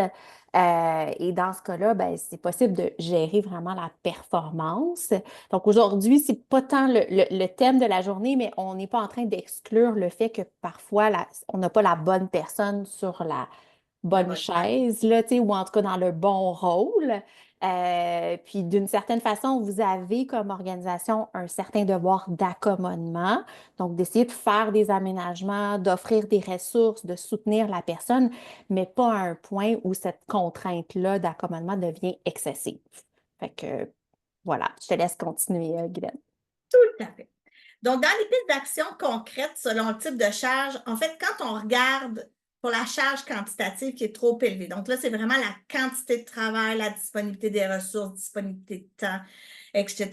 Et dans ce cas-là, ben, c'est possible de gérer vraiment la performance. Donc aujourd'hui, c'est pas tant le thème de la journée, mais on n'est pas en train d'exclure le fait que parfois on n'a pas la bonne personne sur la bonne bonne chaise, là, tu sais, ou en tout cas dans le bon rôle. Puis d'une certaine façon, vous avez comme organisation un certain devoir d'accommodement, donc d'essayer de faire des aménagements, d'offrir des ressources, de soutenir la personne, mais pas à un point où cette contrainte-là d'accommodement devient excessive. Fait que voilà, je te laisse continuer, Guylaine. tout à fait. Donc, dans les pistes d'action concrètes selon le type de charge, en fait, quand on regarde pour la charge quantitative qui est trop élevée, donc là, c'est vraiment la quantité de travail, la disponibilité des ressources, disponibilité de temps, etc.,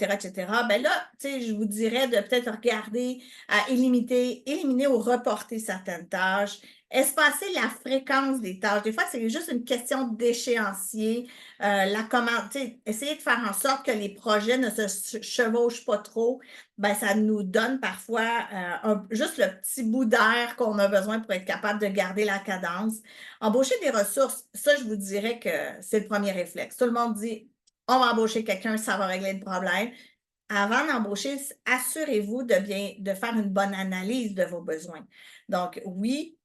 bien là, tu sais, je vous dirais de peut-être regarder à éliminer ou reporter certaines tâches, espacer la fréquence des tâches. Des fois, c'est juste une question d'échéancier, essayer de faire en sorte que les projets ne se chevauchent pas trop. Ben, ça nous donne parfois juste le petit bout d'air qu'on a besoin pour être capable de garder la cadence. Embaucher des ressources, ça, je vous dirais que c'est le premier réflexe. Tout le monde dit, on va embaucher quelqu'un, ça va régler le problème. Avant d'embaucher, assurez-vous de faire une bonne analyse de vos besoins. Donc, oui,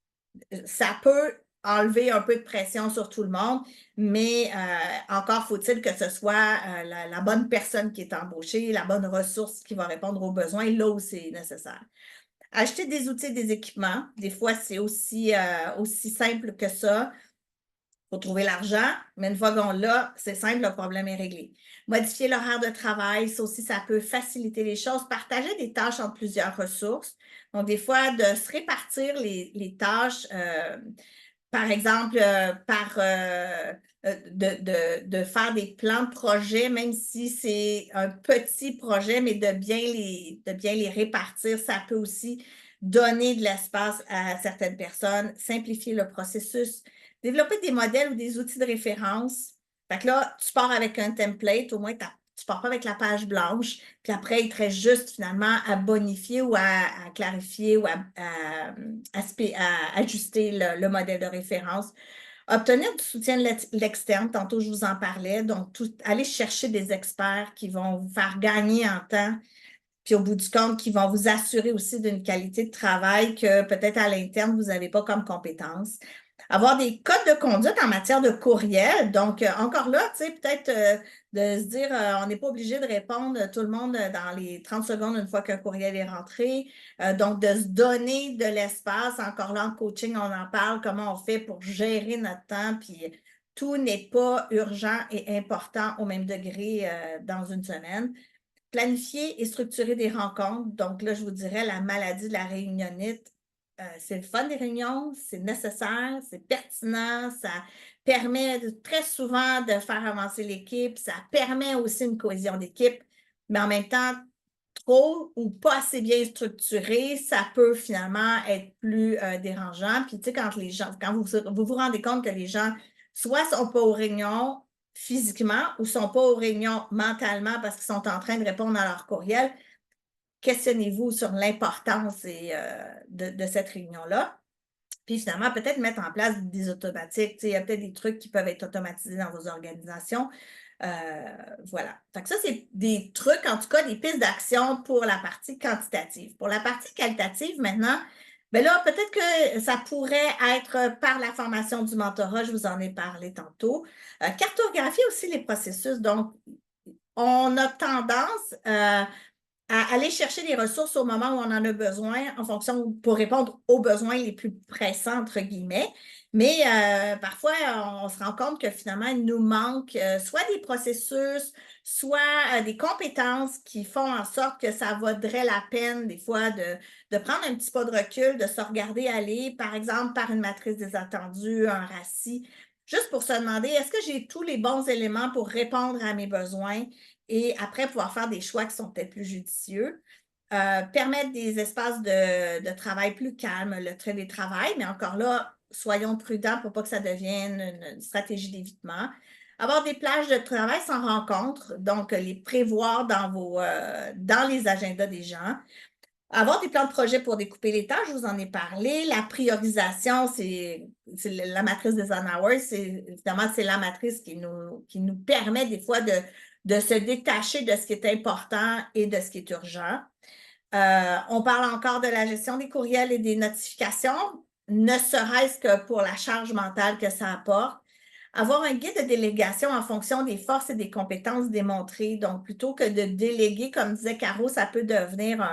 ça peut enlever un peu de pression sur tout le monde, mais encore faut-il que ce soit la bonne personne qui est embauchée, la bonne ressource qui va répondre aux besoins là où c'est nécessaire. Acheter des outils, des équipements, des fois c'est aussi simple que ça. Il faut trouver l'argent, mais une fois qu'on l'a, c'est simple, le problème est réglé. Modifier l'horaire de travail, ça aussi, ça peut faciliter les choses. Partager des tâches entre plusieurs ressources. Donc, des fois, de se répartir les tâches, par exemple, de faire des plans de projet, même si c'est un petit projet, mais de bien les répartir, ça peut aussi donner de l'espace à certaines personnes, simplifier le processus, développer des modèles ou des outils de référence. Fait que là, tu pars avec un template, au moins tu ne pars pas avec la page blanche, puis après, il te reste juste finalement à bonifier ou à clarifier ou à ajuster le modèle de référence. Obtenir du soutien de l'externe, tantôt je vous en parlais, donc aller chercher des experts qui vont vous faire gagner en temps, puis au bout du compte, qui vont vous assurer aussi d'une qualité de travail que peut-être à l'interne, vous n'avez pas comme compétence. Avoir des codes de conduite en matière de courriel. Donc, encore là, tu sais, peut-être de se dire, on n'est pas obligé de répondre tout le monde dans les 30 secondes une fois qu'un courriel est rentré. Donc, de se donner de l'espace. Encore là, en coaching, on en parle, comment on fait pour gérer notre temps. Puis, tout n'est pas urgent et important au même degré dans une semaine. Planifier et structurer des rencontres. Donc là, je vous dirais, la maladie de la réunionnite, c'est le fun des réunions, c'est nécessaire, c'est pertinent, ça permet très souvent de faire avancer l'équipe, ça permet aussi une cohésion d'équipe, mais en même temps, trop ou pas assez bien structuré, ça peut finalement être plus dérangeant. Puis tu sais, quand vous rendez compte que les gens soit ne sont pas aux réunions physiquement ou ne sont pas aux réunions mentalement parce qu'ils sont en train de répondre à leur courriel, questionnez-vous sur l'importance de cette réunion-là. Puis finalement, peut-être mettre en place des automatiques. Il y a peut-être des trucs qui peuvent être automatisés dans vos organisations. Voilà. Fait que ça, c'est des trucs, en tout cas, des pistes d'action pour la partie quantitative. Pour la partie qualitative, maintenant, bien là, peut-être que ça pourrait être par la formation du mentorat, je vous en ai parlé tantôt. Cartographier aussi les processus. Donc, on a tendance à aller chercher les ressources au moment où on en a besoin, pour répondre aux besoins les plus pressants, entre guillemets. Mais parfois, on se rend compte que finalement, il nous manque soit des processus, soit des compétences qui font en sorte que ça vaudrait la peine, des fois, de prendre un petit pas de recul, de se regarder aller, par exemple, par une matrice des attendus, un RACI, juste pour se demander, est-ce que j'ai tous les bons éléments pour répondre à mes besoins? Et après, pouvoir faire des choix qui sont peut-être plus judicieux. Permettre des espaces de travail plus calmes, le télétravail, mais encore là, soyons prudents pour pas que ça devienne une stratégie d'évitement. Avoir des plages de travail sans rencontre, donc les prévoir dans les agendas des gens. Avoir des plans de projet pour découper les tâches, je vous en ai parlé. La priorisation, c'est la matrice des Eisenhower, évidemment, c'est la matrice qui nous permet des fois de se détacher de ce qui est important et de ce qui est urgent. On parle encore de la gestion des courriels et des notifications. ne serait-ce que pour la charge mentale que ça apporte. Avoir un guide de délégation en fonction des forces et des compétences démontrées. Donc, plutôt que de déléguer, comme disait Caro, ça peut devenir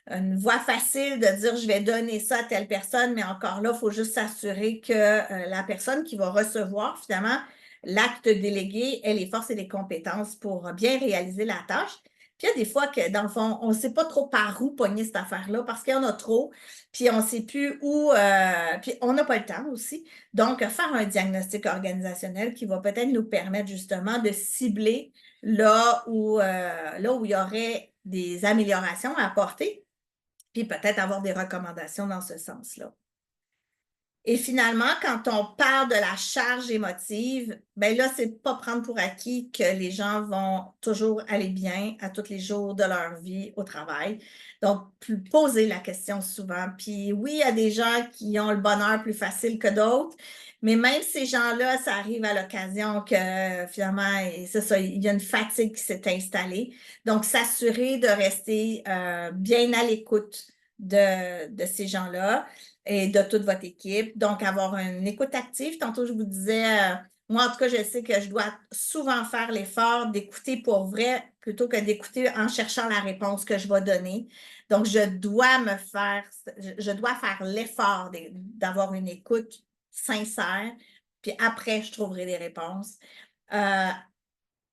une voie facile de dire je vais donner ça à telle personne, mais encore là, il faut juste s'assurer que la personne qui va recevoir finalement l'acte délégué ait les forces et les compétences pour bien réaliser la tâche. Puis il y a des fois que, dans le fond, on ne sait pas trop par où pogner cette affaire-là parce qu'il y en a trop, puis on ne sait plus où, puis on n'a pas le temps aussi. Donc, faire un diagnostic organisationnel qui va peut-être nous permettre justement de cibler là où il y aurait des améliorations à apporter, puis peut-être avoir des recommandations dans ce sens-là. Et finalement, quand on parle de la charge émotive, ben là, c'est pas prendre pour acquis que les gens vont toujours aller bien à tous les jours de leur vie au travail. Donc, poser la question souvent. Puis oui, il y a des gens qui ont le bonheur plus facile que d'autres, mais même ces gens-là, ça arrive à l'occasion que finalement, c'est ça, il y a une fatigue qui s'est installée. Donc, s'assurer de rester bien à l'écoute de ces gens-là et de toute votre équipe. Donc, avoir une écoute active. Tantôt, je vous disais, moi, en tout cas, je sais que je dois souvent faire l'effort d'écouter pour vrai plutôt que d'écouter en cherchant la réponse que je vais donner. Donc, je dois faire l'effort d'avoir une écoute sincère, puis après, je trouverai des réponses.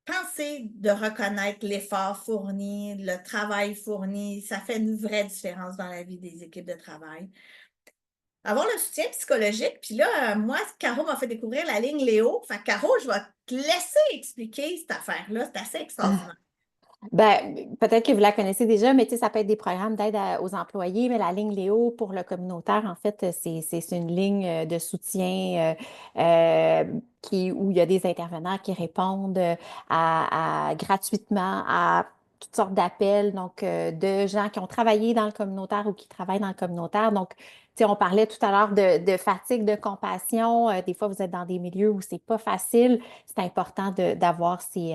Pensez de reconnaître l'effort fourni, le travail fourni, ça fait une vraie différence dans la vie des équipes de travail. Avoir le soutien psychologique, puis là, moi, Caro m'a fait découvrir la ligne Léo. Fait que, Caro, je vais te laisser expliquer cette affaire-là. C'est assez extraordinaire. Ben, peut-être que vous la connaissez déjà, mais tu sais, ça peut être des programmes d'aide aux employés, mais la ligne Léo pour le communautaire, en fait, c'est une ligne de soutien où il y a des intervenants qui répondent gratuitement à toutes sortes d'appels, donc de gens qui ont travaillé dans le communautaire ou qui travaillent dans le communautaire. Donc, tu sais, on parlait tout à l'heure de fatigue, de compassion. Des fois, vous êtes dans des milieux où c'est pas facile. C'est important d'avoir ces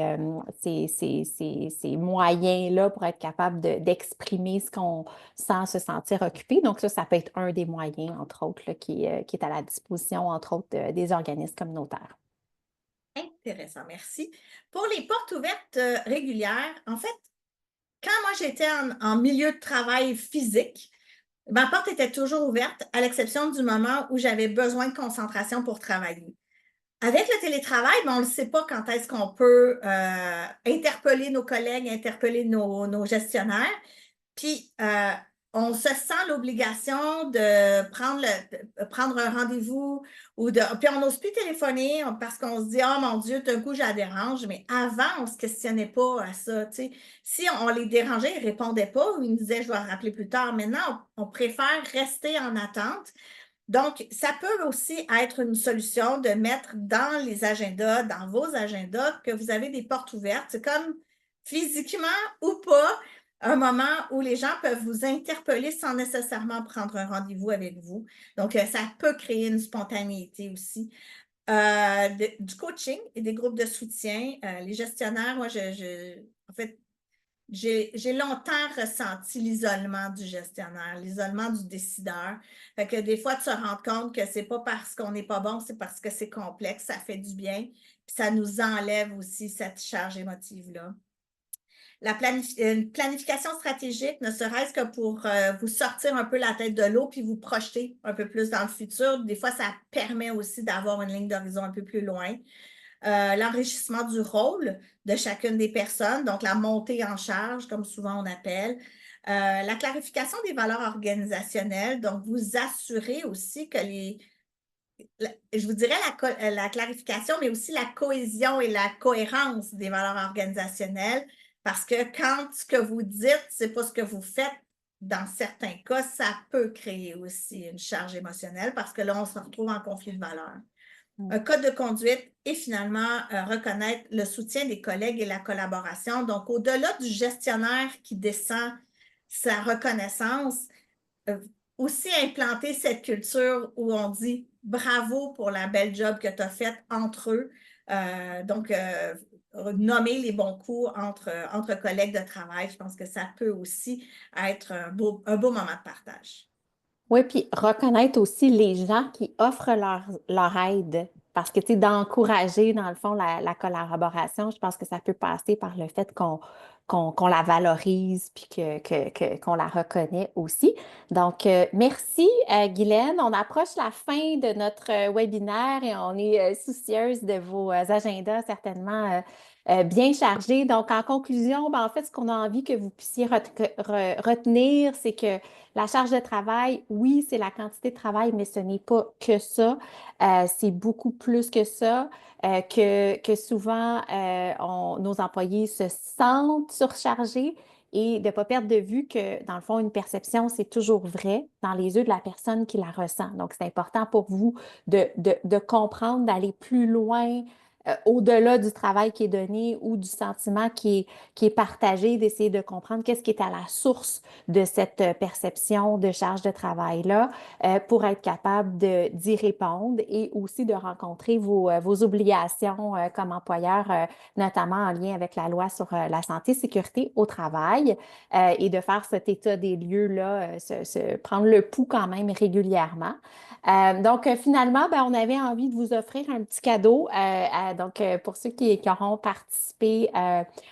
moyens-là pour être capable d'exprimer ce qu'on sent se sentir occupé. Donc, ça peut être un des moyens, entre autres, là, qui est à la disposition, entre autres, des organismes communautaires. Intéressant, merci. Pour les portes ouvertes régulières, en fait, quand moi j'étais en milieu de travail physique, ma porte était toujours ouverte, à l'exception du moment où j'avais besoin de concentration pour travailler. Avec le télétravail, on ne sait pas quand est-ce qu'on peut interpeller nos collègues, interpeller nos gestionnaires. Puis, on se sent l'obligation de prendre un rendez-vous puis on n'ose plus téléphoner parce qu'on se dit, oh mon Dieu, d'un coup, je la dérange. Mais avant, on ne se questionnait pas à ça. Tu sais. Si on les dérangeait, ils ne répondaient pas ou ils nous disaient, je vais rappeler plus tard. Maintenant, on préfère rester en attente. Donc, ça peut aussi être une solution de mettre dans les agendas, dans vos agendas, que vous avez des portes ouvertes. C'est comme physiquement ou pas, un moment où les gens peuvent vous interpeller sans nécessairement prendre un rendez-vous avec vous. Donc, ça peut créer une spontanéité aussi. Du coaching et des groupes de soutien. Les gestionnaires, moi, en fait, j'ai longtemps ressenti l'isolement du gestionnaire, l'isolement du décideur. Fait que des fois, de se rendre compte que c'est pas parce qu'on n'est pas bon, c'est parce que c'est complexe, ça fait du bien, puis ça nous enlève aussi cette charge émotive-là. Une planification stratégique, ne serait-ce que pour vous sortir un peu la tête de l'eau puis vous projeter un peu plus dans le futur. Des fois, ça permet aussi d'avoir une ligne d'horizon un peu plus loin. L'enrichissement du rôle de chacune des personnes, donc la montée en charge, comme souvent on appelle. La clarification des valeurs organisationnelles, donc vous assurez aussi que je vous dirais la clarification, mais aussi la cohésion et la cohérence des valeurs organisationnelles, parce que quand ce que vous dites, c'est pas ce que vous faites, dans certains cas, ça peut créer aussi une charge émotionnelle parce que là, on se retrouve en conflit de valeurs. Un code de conduite et finalement reconnaître le soutien des collègues et la collaboration. Donc, au-delà du gestionnaire qui descend sa reconnaissance, aussi implanter cette culture où on dit bravo pour la belle job que tu as faite entre eux. Donc, nommer les bons coups entre collègues de travail, je pense que ça peut aussi être un beau moment de partage. Oui, puis reconnaître aussi les gens qui offrent leur aide. Parce que, tu sais, d'encourager, dans le fond, la collaboration, je pense que ça peut passer par le fait qu'on la valorise puis qu'on la reconnaît aussi. Donc, merci, Guylaine. On approche la fin de notre webinaire et on est soucieuse de vos agendas certainement bien chargés. Donc, en conclusion, ben, en fait, ce qu'on a envie que vous puissiez retenir, c'est que la charge de travail, oui, c'est la quantité de travail, mais ce n'est pas que ça. C'est beaucoup plus que ça, que souvent nos employés se sentent surchargés et de ne pas perdre de vue que, dans le fond, une perception, c'est toujours vrai dans les yeux de la personne qui la ressent. Donc, c'est important pour vous de comprendre, d'aller plus loin. Au-delà du travail qui est donné ou du sentiment qui est partagé, d'essayer de comprendre qu'est-ce qui est à la source de cette perception de charge de travail-là pour être capable d'y répondre et aussi de rencontrer vos obligations comme employeur, notamment en lien avec la loi sur la santé et sécurité au travail et de faire cet état des lieux-là, prendre le pouls quand même régulièrement. Donc, finalement, ben, on avait envie de vous offrir un petit cadeau. Pour ceux qui auront participé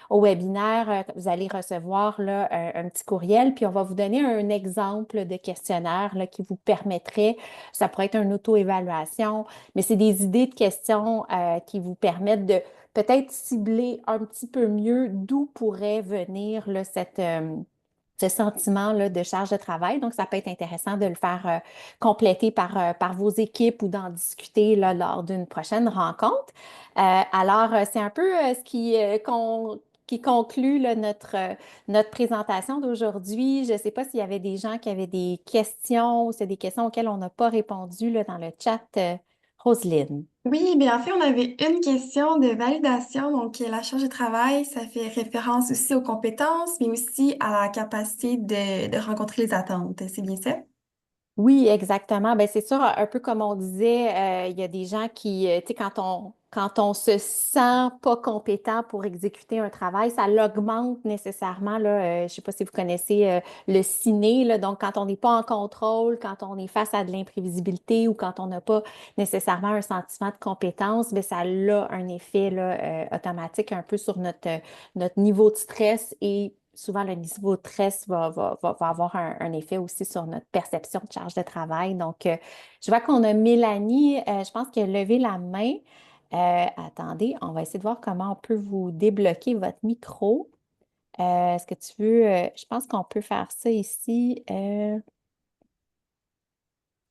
au webinaire, vous allez recevoir là, un petit courriel, puis on va vous donner un exemple de questionnaire là, qui vous permettrait, ça pourrait être une auto-évaluation, mais c'est des idées de questions qui vous permettent de peut-être cibler un petit peu mieux d'où pourrait venir là, ce sentiment-là de charge de travail. Donc, ça peut être intéressant de le faire compléter par vos équipes ou d'en discuter là, lors d'une prochaine rencontre. C'est un peu qui conclut là, notre présentation d'aujourd'hui. Je ne sais pas s'il y avait des gens qui avaient des questions ou c'est des questions auxquelles on n'a pas répondu là, dans le chat. Roselyne. Oui, bien en fait, on avait une question de validation. Donc, la charge de travail, ça fait référence aussi aux compétences, mais aussi à la capacité de rencontrer les attentes. C'est bien ça? Oui, exactement. Ben, c'est sûr, un peu comme on disait, il y a des gens qui, tu sais, quand on se sent pas compétent pour exécuter un travail, ça l'augmente nécessairement, là. Je ne sais pas si vous connaissez le ciné, là. Donc, quand on n'est pas en contrôle, quand on est face à de l'imprévisibilité ou quand on n'a pas nécessairement un sentiment de compétence, ben, ça a un effet là, automatique un peu sur notre niveau de stress et souvent, le niveau de stress va avoir un effet aussi sur notre perception de charge de travail. Donc, je vois qu'on a Mélanie, je pense qu'elle a levé la main. Attendez, on va essayer de voir comment on peut vous débloquer votre micro. Est-ce que tu veux, je pense qu'on peut faire ça ici. Ça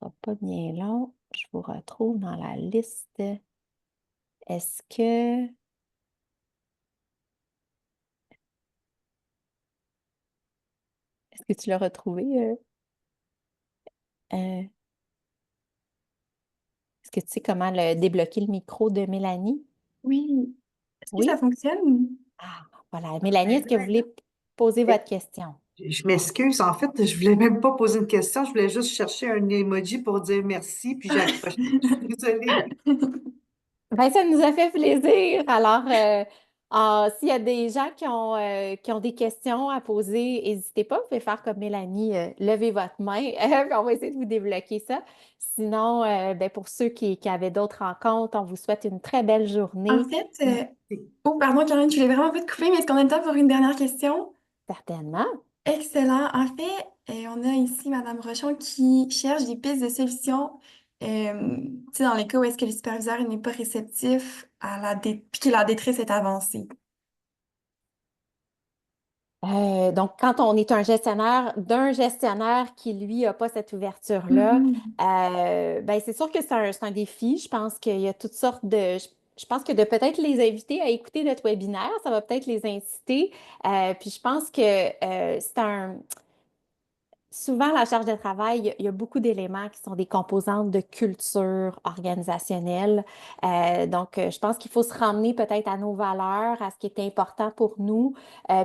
va pas bien long. Je vous retrouve dans la liste. Est-ce que, est-ce que tu l'as retrouvé? Euh, est-ce que tu sais comment débloquer le micro de Mélanie? Oui. Est-ce que ça Oui? fonctionne? Ah, voilà. Mélanie, Ben est-ce que vous là, voulez poser votre question? Je m'excuse, en fait, je voulais même pas poser une question, je voulais juste chercher un emoji pour dire merci, puis j'ai accroché. Je suis désolée. Ben, ça nous a fait plaisir. Alors, s'il y a des gens qui ont des questions à poser, n'hésitez pas, vous pouvez faire comme Mélanie, levez votre main, puis on va essayer de vous débloquer ça. Sinon, ben, pour ceux qui avaient d'autres rencontres, on vous souhaite une très belle En journée. fait, Merci. oh, pardon, Caroline, je voulais vraiment pas te couper, mais est-ce qu'on a le temps pour une dernière question? Certainement. Excellent. En fait, on a ici Madame Rochon qui cherche des pistes de solutions. Tu sais, dans les cas où est-ce que le superviseur n'est pas réceptif à puis que la détresse est avancée. Donc, quand on est un gestionnaire, d'un gestionnaire qui, lui, n'a pas cette ouverture-là, Mhm. ben, c'est sûr que c'est un défi. Je pense qu'il y a toutes sortes de... Je pense que de peut-être les inviter à écouter notre webinaire, ça va peut-être les inciter. Puis je pense que c'est un... Souvent, la charge de travail, il y a beaucoup d'éléments qui sont des composantes de culture organisationnelle. Je pense qu'il faut se ramener peut-être à nos valeurs, à ce qui est important pour nous,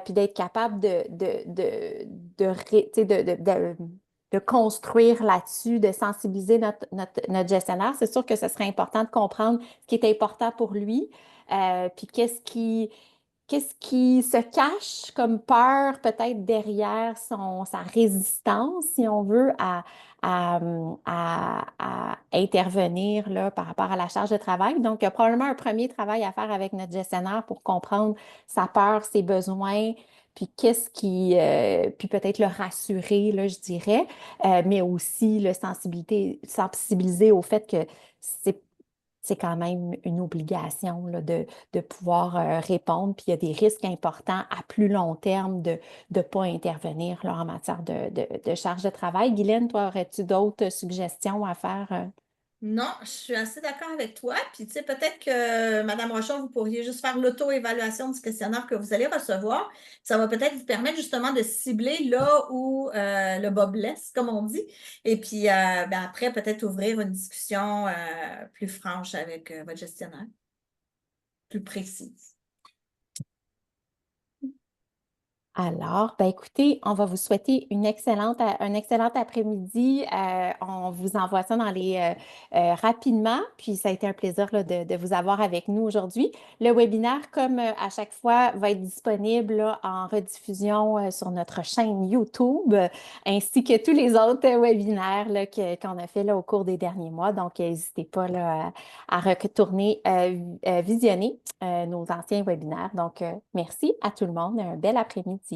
puis d'être capable tu sais, de construire là-dessus, de sensibiliser notre gestionnaire. C'est sûr que ce serait important de comprendre ce qui est important pour lui, puis qu'est-ce qui se cache comme peur peut-être derrière sa résistance, si on veut, à intervenir là, par rapport à la charge de travail. Donc, il y a probablement un premier travail à faire avec notre gestionnaire pour comprendre sa peur, ses besoins, puis puis peut-être le rassurer, là, je dirais, mais aussi le sensibiliser au fait que c'est quand même une obligation là, de pouvoir répondre. Puis il y a des risques importants à plus long terme de ne pas intervenir là, en matière de charge de travail. Guylaine, toi, aurais-tu d'autres suggestions à faire? Non, je suis assez d'accord avec toi. Puis, tu sais, peut-être que, Madame Rochon, vous pourriez juste faire l'auto-évaluation du questionnaire que vous allez recevoir. Ça va peut-être vous permettre justement de cibler là où le bas blesse, comme on dit. Et puis, ben, après, peut-être ouvrir une discussion plus franche avec votre gestionnaire, plus précise. Alors, ben écoutez, on va vous souhaiter un excellent après-midi. On vous envoie ça rapidement. Puis ça a été un plaisir là, de vous avoir avec nous aujourd'hui. Le webinaire, comme à chaque fois, va être disponible là, en rediffusion sur notre chaîne YouTube, ainsi que tous les autres webinaires là, qu'on a fait là, au cours des derniers mois. Donc, n'hésitez pas là, à retourner visionner nos anciens webinaires. Donc, merci à tout le monde. Un bel après-midi.